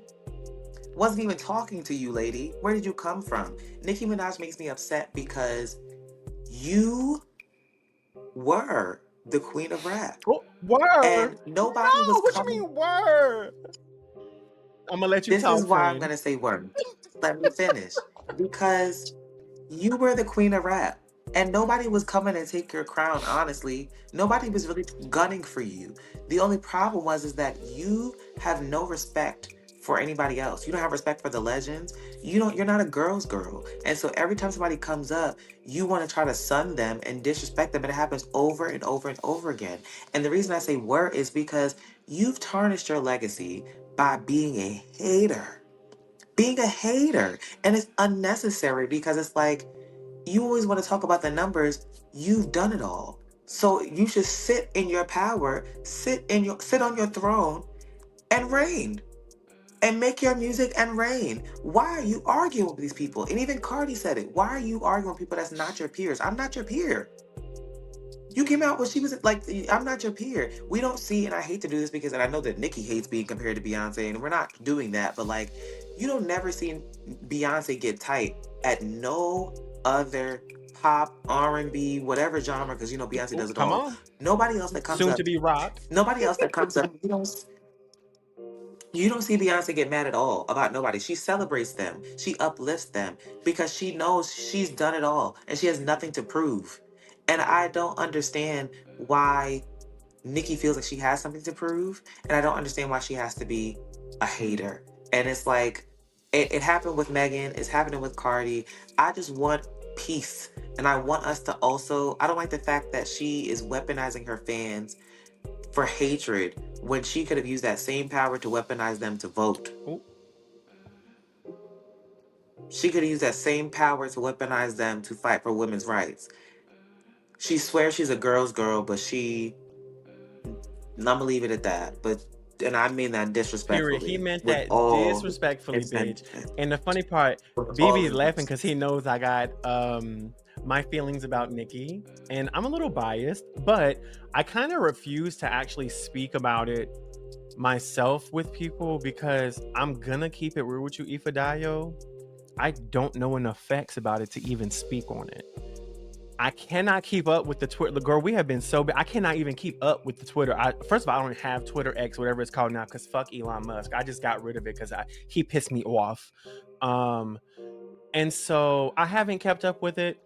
Wasn't even talking to you, lady. Where did you come from? Nicki Minaj makes me upset because you were the queen of rap. Oh, word. And nobody No, was what coming. you mean word? I'm gonna let you This talk, is why friend. I'm gonna say word. Let me finish. Because you were the queen of rap. And nobody was coming to take your crown, honestly. Nobody was really gunning for you. The only problem is that you have no respect for anybody else. You don't have respect for the legends. You're not a girl's girl. And so every time somebody comes up, you want to try to sun them and disrespect them. And it happens over and over and over again. And the reason I say word is because you've tarnished your legacy by being a hater. Being a hater. And it's unnecessary because it's like, you always want to talk about the numbers. You've done it all. So you should sit in your power, sit on your throne and reign. And make your music and reign. Why are you arguing with these people? And even Cardi said it. Why are you arguing with people that's not your peers? I'm not your peer. You came out when she was like, I'm not your peer. We don't see, and I hate to do this because, and I know that Nicki hates being compared to Beyonce, and we're not doing that, but like, you don't never see Beyonce get tight at no other pop, R&B, whatever genre, because you know Beyonce does it Come all. on. Nobody else that comes Soon up, to be rock. nobody else that comes up, you don't see Beyonce get mad at all about nobody. She celebrates them. She uplifts them because she knows she's done it all and she has nothing to prove. And I don't understand why Nikki feels like she has something to prove. And I don't understand why she has to be a hater. And it's like, it happened with Megan. It's happening with Cardi. I just want peace. And I want us to also, I don't like the fact that she is weaponizing her fans for hatred when she could have used that same power to weaponize them to vote. Ooh. She could have used that same power to weaponize them to fight for women's rights. She swears she's a girl's girl, but I'm gonna leave it at that. But and I mean that disrespectfully. Period. He meant with that all disrespectfully, bitch. intention. And the funny part, With all BB's laughing intention. because he knows I got my feelings about Nikki, and I'm a little biased, but I kind of refuse to actually speak about it myself with people because I'm gonna keep it real with you, Ifedayo. I don't know enough facts about it to even speak on it. I cannot keep up with the Twitter. Girl, we have been so bad. I cannot even keep up with the Twitter. First of all, I don't have Twitter X, whatever it's called now, because fuck Elon Musk. I just got rid of it because he pissed me off. And so I haven't kept up with it.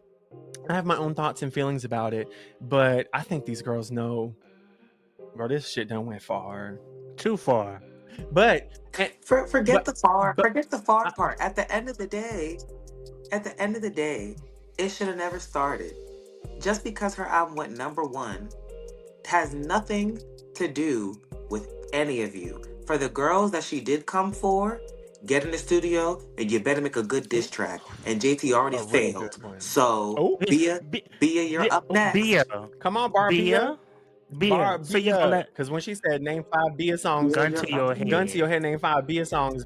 I have my own thoughts and feelings about it, but I think these girls know, bro, this shit done went far. Too far. But Forget the far I- part. At the end of the day, it should have never started. Just because her album went #1 has nothing to do with any of you. For the girls that she did come for, get in the studio and you better make a good diss track. And JT already A really failed. good one. So Oh, Bia, you're up next. Bia. come on, Barbia. So you gonna let Because when she said name 5 Bia songs, gun to your head. gun to your head, name 5 Bia songs.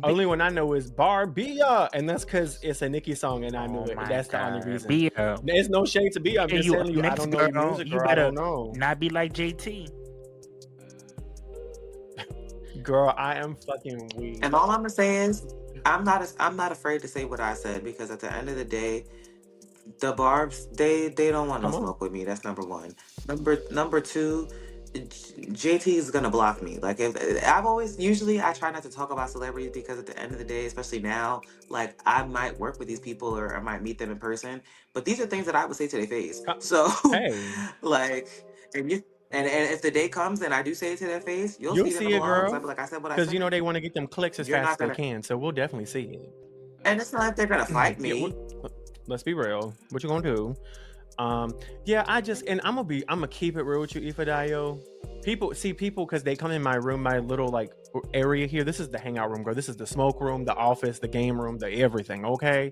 Only one I know is Barbia, and that's because it's a Nicki song, and I knew it. That's the only reason. Bia. There's no shade to Bia. I'm just telling you, I don't know your music, girl. I don't know. Not be like JT. Girl, I am fucking weak. And all I'm gonna say is, I'm not afraid to say what I said because at the end of the day, the Barbs they don't want no Come on. smoke with me. That's #1. Number 2, JT is gonna block me. Like usually I try not to talk about celebrities because at the end of the day, especially now, like I might work with these people or I might meet them in person, but these are things that I would say to their face. So Hey. like and if the day comes and I do say it to their face, you'll see them it, along. girl. So I'll be like I said what I Because said. you know they want to get them clicks as You're fast not as they gonna- can, so we'll definitely see it. And it's not like they're gonna fight me. Yeah, let's be real. What you gonna do? Yeah, I'm gonna keep it real with you, Ifedayo. People because they come in my room, my little like area here. This is the hangout room, girl. This is the smoke room, the office, the game room, the everything. Okay,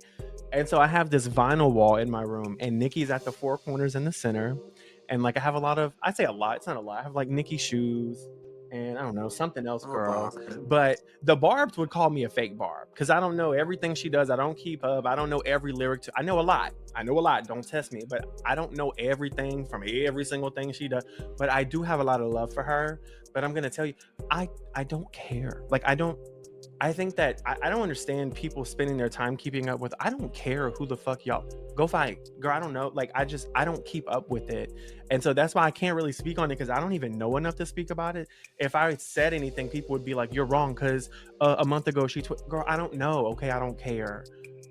and so I have this vinyl wall in my room, and Nikki's at the 4 corners in the center, and like I have I say a lot. It's not a lot. I have like Nikki shoes. And I don't know, something else, girl. But the Barbs would call me a fake Barb because I don't know everything she does. I don't keep up. I don't know every lyric. I know a lot. Don't test me. But I don't know everything from every single thing she does. But I do have a lot of love for her. But I'm going to tell you, I don't care. Like, I think that I don't understand people spending their time keeping up with. I don't care who the fuck y'all go fight, girl. I don't know. Like I don't keep up with it, and so that's why I can't really speak on it because I don't even know enough to speak about it. If I said anything, people would be like, "You're wrong," because a month ago girl, I don't know. Okay, I don't care.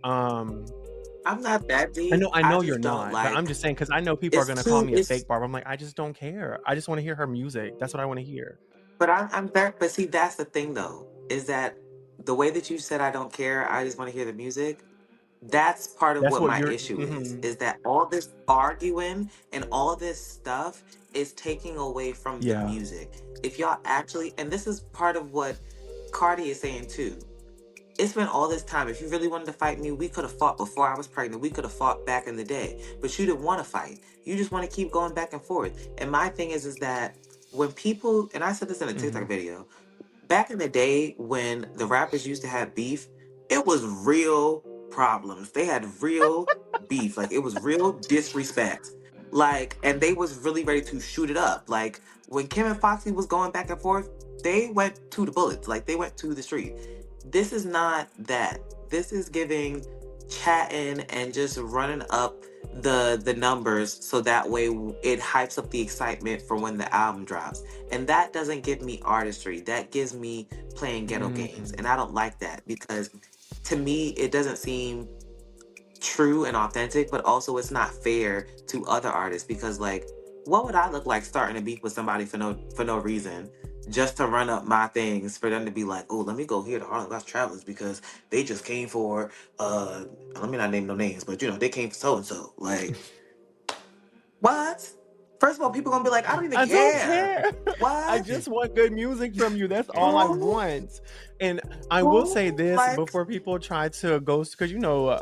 I'm not that deep. I know you're not. But I'm just saying because I know people are gonna call me a fake Barb. I'm like, I just don't care. I just want to hear her music. That's what I want to hear. But I'm there. But see, that's the thing though, is that the way that you said I don't care, I just want to hear the music. That's part of what my issue is that all this arguing and all this stuff is taking away from the music. If y'all actually, and this is part of what Cardi is saying too. It's been all this time. If you really wanted to fight me, we could have fought before I was pregnant. We could have fought back in the day. But you didn't want to fight. You just want to keep going back and forth. And my thing is that when people, and I said this in a TikTok video, back in the day when the rappers used to have beef, it was real problems. They had real beef. Like it was real disrespect. Like, and they was really ready to shoot it up. Like when Kim and Foxy was going back and forth, they went to the bullets. Like they went to the street. This is not that. This is giving chatting and just running up the numbers so that way it hypes up the excitement for when the album drops. And that doesn't give me artistry. That gives me playing ghetto games. And I don't like that because to me it doesn't seem true and authentic, but also it's not fair to other artists because like what would I look like starting a beef with somebody for no reason just to run up my things for them to be like, oh, let me go hear the Harlem Gospel Travelers because they just came for let me not name no names, but you know they came for so and so. Like what? First of all, people gonna be like, I don't even I care. don't care. What? I just want good music from you. That's all I want. And I will say this Like- before people try to ghost, because you know,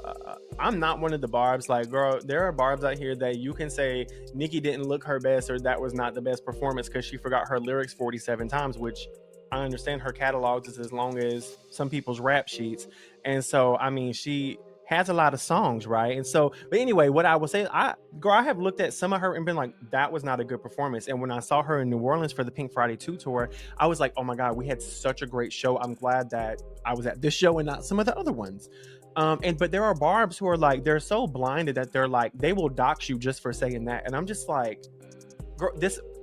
I'm not one of the barbs. Like, girl, there are barbs out here that you can say Nicki didn't look her best or that was not the best performance because she forgot her lyrics 47 times, which I understand her catalogs is as long as some people's rap sheets. And so, I mean, she has a lot of songs, right? And so, but anyway, what I would say, I have looked at some of her and been like, that was not a good performance. And when I saw her in New Orleans for the Pink Friday 2 tour, I was like, oh my God, we had such a great show. I'm glad that I was at this show and not some of the other ones. But there are barbs who are like, they're so blinded that they're like, they will dox you just for saying that. And I'm just like, girl,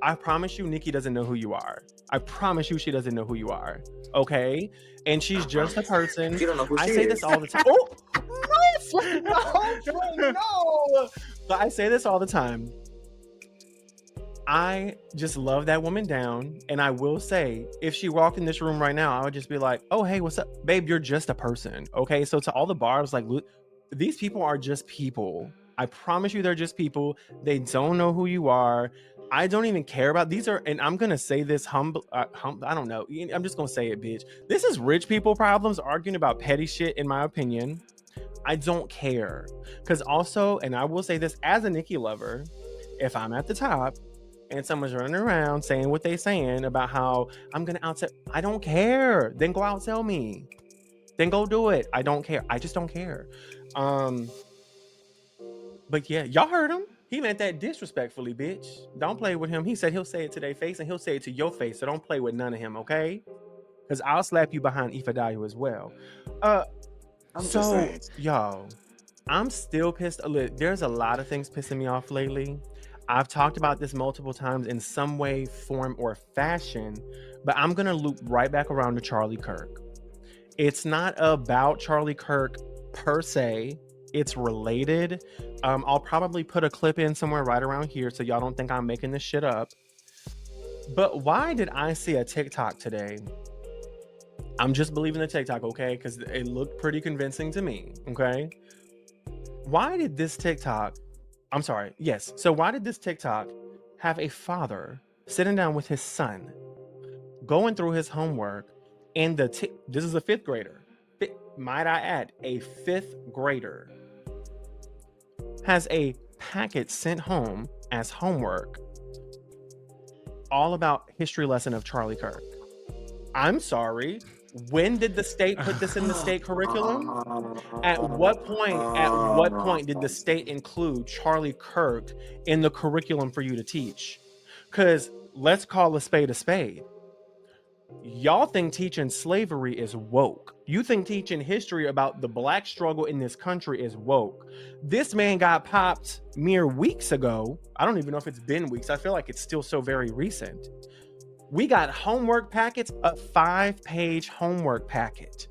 I promise you, Nicki doesn't know who you are. I promise you, she doesn't know who you are. Okay? And she's just a person. You don't know who I she say is. this all the time. Oh, no. But I say this all the time. I just love that woman down. And I will say, if she walked in this room right now, I would just be like, oh, hey, what's up? Babe, you're just a person. Okay? So to all the barbs, like, these people are just people. I promise you they're just people. They don't know who you are. I don't even care about these are, and I'm gonna say this I don't know. I'm just gonna say it, bitch. This is rich people problems arguing about petty shit, in my opinion. I don't care. Because also, and I will say this as a Nicki lover, if I'm at the top and someone's running around saying what they saying about how I'm gonna outsell, I don't care. Then go outsell me. Then go do it. I don't care. I just don't care. But yeah, y'all heard him. He meant that disrespectfully, bitch. Don't play with him. He said he'll say it to their face and he'll say it to your face. So don't play with none of him, okay? Because I'll slap you behind Ifedayo as well. I'm just So, saying. y'all, I'm still pissed. There's a lot of things pissing me off lately. I've talked about this multiple times in some way, form, or fashion, but I'm going to loop right back around to Charlie Kirk. It's not about Charlie Kirk per se. It's related. I'll probably put a clip in somewhere right around here so y'all don't think I'm making this shit up. But why did I see a TikTok today? I'm just believing the TikTok, okay? Because it looked pretty convincing to me, okay? Why did this TikTok... So why did this TikTok have a father sitting down with his son, going through his homework, and this is a fifth grader. Might I add, a fifth grader has a packet sent home as homework all about history lesson of Charlie Kirk. I'm sorry. When did the state put this in the state curriculum? At what point did the state include Charlie Kirk in the curriculum for you to teach? Because let's call a spade a spade. Y'all think teaching slavery is woke. You think teaching history about the black struggle in this country is woke. This man got popped mere weeks ago. I don't even know if it's been weeks. I feel like it's still so very recent. We got homework packets, a 5-page homework packet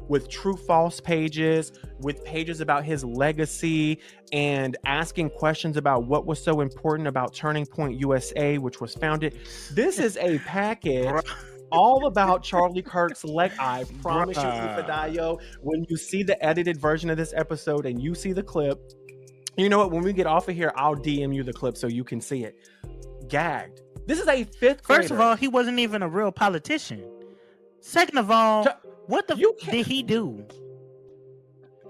with true false pages, with pages about his legacy and asking questions about what was so important about Turning Point USA, which was founded. This is a packet all about Charlie Kirk's leg. I promise you, Ifedayo, when you see the edited version of this episode and you see the clip, you know what? When we get off of here, I'll DM you the clip so you can see it. Gagged. This is a fifth grader. First of all, he wasn't even a real politician. Second of all, what did he do?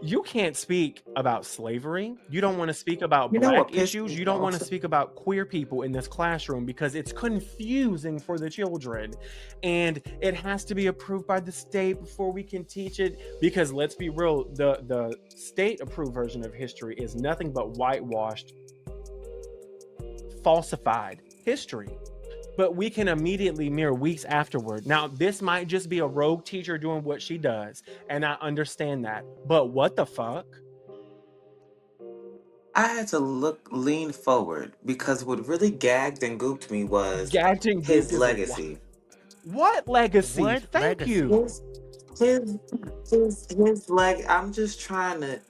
You can't speak about slavery. You don't want to speak about black issues. You don't want to speak about queer people in this classroom because it's confusing for the children. And it has to be approved by the state before we can teach it. Because let's be real, the state approved version of history is nothing but whitewashed falsified history. But we can immediately, mere weeks afterward. Now, this might just be a rogue teacher doing what she does, and I understand that. But what the fuck? I had to lean forward because what really gagged and gooped me was Gadget his Goop is legacy. what legacy? What Thank legacy? you. His I'm just trying to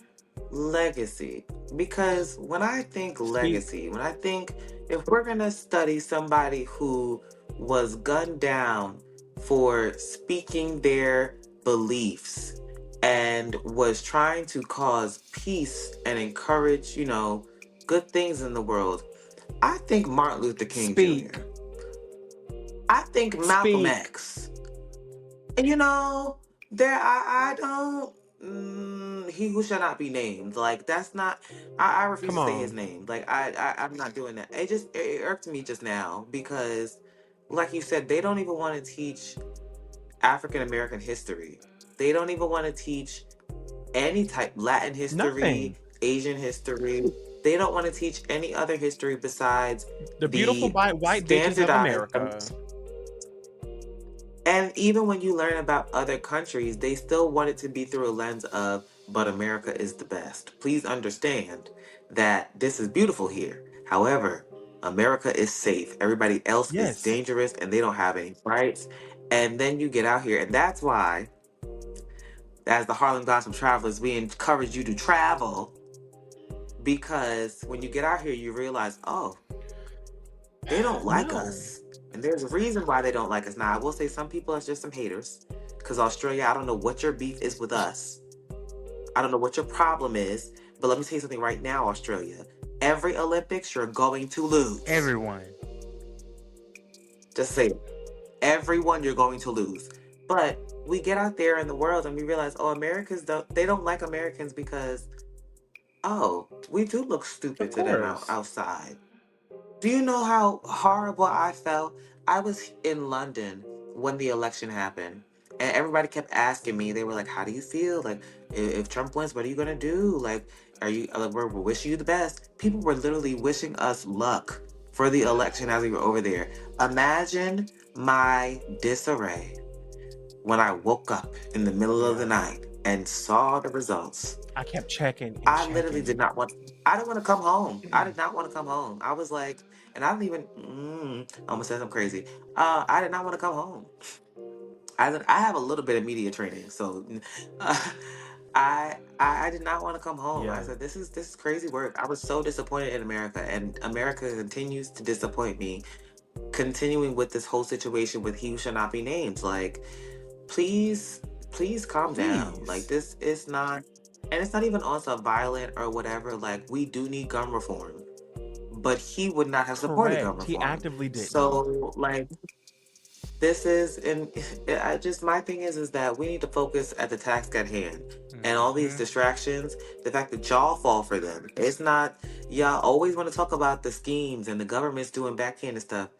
legacy, because when I think legacy, when I think if we're gonna study somebody who was gunned down for speaking their beliefs and was trying to cause peace and encourage, good things in the world, I think Martin Luther King Speak. Jr. I think Malcolm Speak. X. And there I don't he who shall not be named. Like that's not I refuse Come to say his on. name. Like I'm not doing that. It irked me just now because like you said, they don't even want to teach African American history. They don't even want to teach any type Latin history, Nothing. Asian history. They don't want to teach any other history besides The beautiful white bitches of standardized. America. And even when you learn about other countries, they still want it to be through a lens of, but America is the best. Please understand that this is beautiful here. However, America is safe. Everybody else is Yes. dangerous and they don't have any rights. And then you get out here. And that's why, as the Harlem Gospel Travelers, we encourage you to travel. Because when you get out here, you realize, oh, they don't like us. And there's a reason why they don't like us. Now, I will say some people are just some haters. Because Australia, I don't know what your beef is with us. I don't know what your problem is. But let me tell you something right now, Australia. Every Olympics, you're going to lose. Everyone. Just say it. Everyone, you're going to lose. But we get out there in the world and we realize, oh, they don't like Americans because, oh, we do look stupid Of to them course. outside. Do you know how horrible I felt? I was in London when the election happened, and everybody kept asking me. They were like, "How do you feel? Like, if Trump wins, what are you gonna do? Like, we're wishing you the best." People were literally wishing us luck for the election as we were over there. Imagine my disarray when I woke up in the middle of the night and saw the results. I kept checking. And I literally did not want. I didn't want to come home. I did not want to come home. I was like, and I didn't even. I almost said something crazy. I did not want to come home. I have a little bit of media training, so I did not want to come home. Yeah. I said, this is crazy work. I was so disappointed in America, and America continues to disappoint me. Continuing with this whole situation with he who shall not be named. Like, please calm down. Like, this is not. And it's not even also violent or whatever. Like, we do need gun reform. But he would not have supported gun Correct. reform. He actively didn't. So, like, this is, and my thing is that we need to focus at the task at hand. And all these distractions, the fact that y'all fall for them. It's not, y'all always want to talk about the schemes and the government's doing backhand stuff.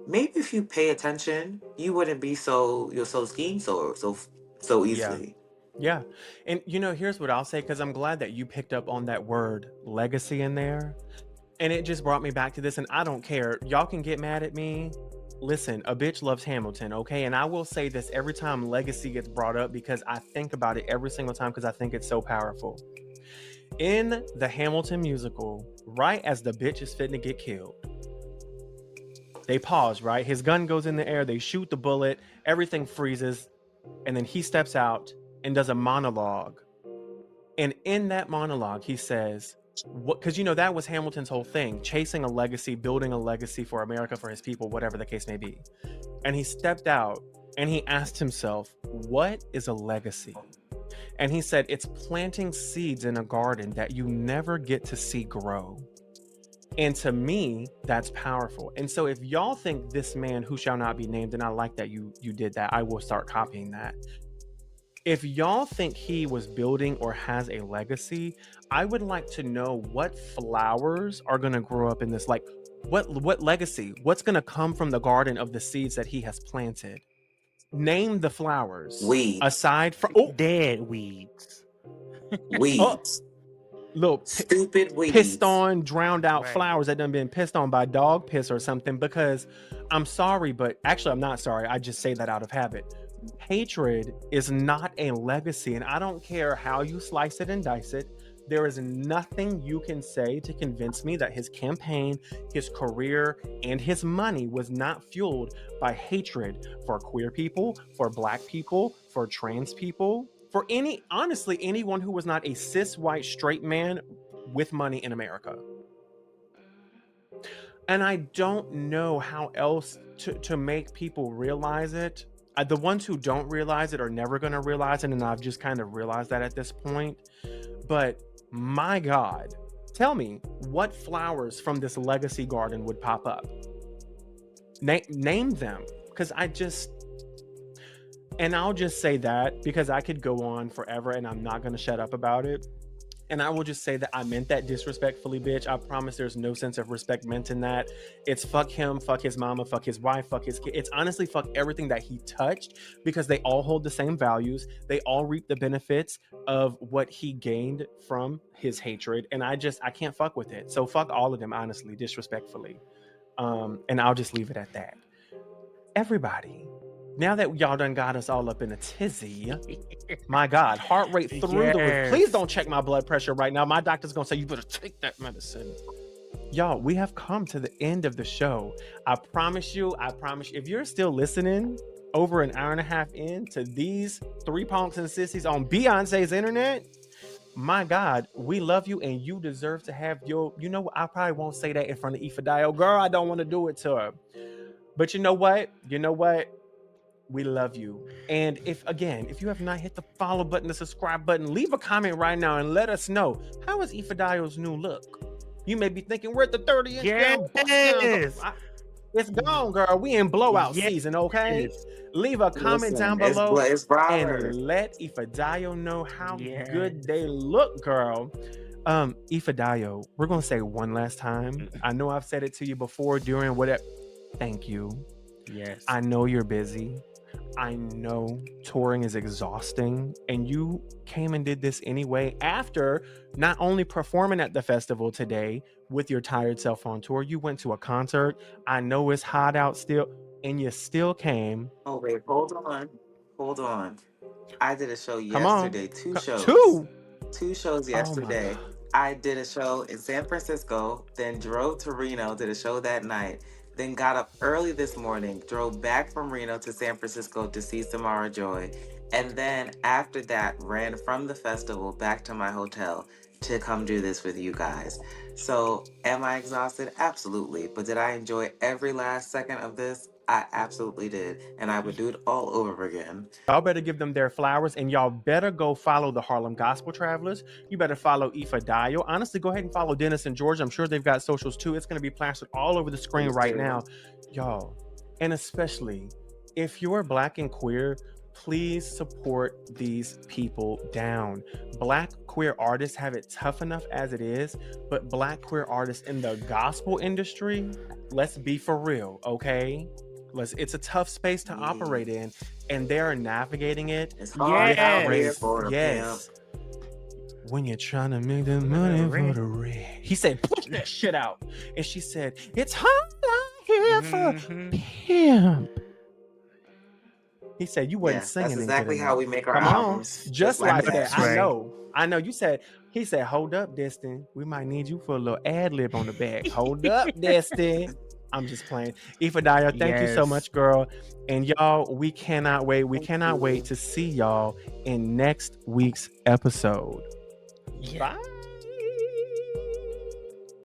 Maybe if you pay attention, you wouldn't be so schemed so easily. Yeah. And here's what I'll say, because I'm glad that you picked up on that word legacy in there. And it just brought me back to this, and I don't care. Y'all can get mad at me. Listen, a bitch loves Hamilton, okay? And I will say this every time legacy gets brought up because I think about it every single time because I think it's so powerful. In the Hamilton musical, right as the bitch is fitting to get killed, they pause, right? His gun goes in the air, they shoot the bullet, everything freezes, and then he steps out and does a monologue. And in that monologue, he says, because that was Hamilton's whole thing, chasing a legacy, building a legacy for America, for his people, whatever the case may be. And he stepped out and he asked himself, what is a legacy? And he said, it's planting seeds in a garden that you never get to see grow. And to me, that's powerful. And so if y'all think this man who shall not be named, and I like that you did that, I will start copying that. If y'all think he was building or has a legacy, I would like to know what flowers are going to grow up in this. Like, what legacy? What's going to come from the garden of the seeds that he has planted? Name the flowers. Weeds. Aside from... Dead weeds. Weeds. little Stupid pissed weeds. on, drowned out Right. flowers that done been pissed on by dog piss or something. Because I'm sorry, but actually I'm not sorry. I just say that out of habit. Hatred is not a legacy, and I don't care how you slice it and dice it. There is nothing you can say to convince me that his campaign, his career, and his money was not fueled by hatred for queer people, for black people, for trans people, for honestly, anyone who was not a cis white straight man with money in America. And I don't know how else to make people realize it. The ones who don't realize it are never going to realize it, and I've just kind of realized that at this point. But my God, tell me what flowers from this legacy garden would pop up. Name them, because I'll just say that because I could go on forever and I'm not going to shut up about it. And I will just say that I meant that disrespectfully, bitch. I promise there's no sense of respect meant in that. It's fuck him, fuck his mama, fuck his wife, fuck his kid. It's honestly fuck everything that he touched, because they all hold the same values. They all reap the benefits of what he gained from his hatred. And I can't fuck with it. So fuck all of them, honestly, disrespectfully. And I'll just leave it at that. Everybody, now that y'all done got us all up in a tizzy, my God, heart rate through the roof. Please don't check my blood pressure right now. My doctor's gonna say you better take that medicine. Y'all, we have come to the end of the show. I promise you, if you're still listening over an hour and a half into these three punks and sissies on Beyonce's internet, my God, we love you and you deserve to have your, you know what, I probably won't say that in front of Ifedayo. Girl, I don't want to do it to her. But you know what? We love you. And if you have not hit the follow button, the subscribe button, leave a comment right now and let us know, how is Ifedayo's new look? You may be thinking, we're at the 30-inch down. Yes. It's gone, girl. We in blowout season, okay? Leave a comment down below and let Ifedayo know how good they look, girl. Ifedayo, we're gonna say one last time. I know I've said it to you before during whatever. Thank you. Yes. I know you're busy. I know touring is exhausting, and you came and did this anyway after not only performing at the festival today with your tired self on tour, you went to a concert. I know it's hot out still, and you still came. Oh, wait, hold on. I did a show Come on. yesterday, two shows. Two shows yesterday. I did a show in San Francisco, then drove to Reno, did a show that night. Then got up early this morning, drove back from Reno to San Francisco to see Samara Joy. And then after that, ran from the festival back to my hotel to come do this with you guys. So am I exhausted? Absolutely. But did I enjoy every last second of this? I absolutely did. And I would do it all over again. Y'all better give them their flowers, and y'all better go follow the Harlem Gospel Travelers. You better follow Ifedayo. Honestly, go ahead and follow Dennis and George. I'm sure they've got socials too. It's going to be plastered all over the screen right now. Y'all, and especially if you're black and queer, please support these people down. Black queer artists have it tough enough as it is, but black queer artists in the gospel industry, let's be for real, okay? It's a tough space to operate in, and they're navigating it. It's hard out here for a pimp. When you're trying to make the money for the rent. He said, push that shit out. And she said, it's hard out here for a pimp. He said, you wasn't singing. That's exactly how we make our Come albums. on. Just like that. Right. I know. He said, hold up, Destin. We might need you for a little ad lib on the back. Hold up, Destin. I'm just playing. Ifedayo, thank you so much, girl. And y'all, we cannot wait. We cannot wait to see y'all in next week's episode. Yeah. Bye.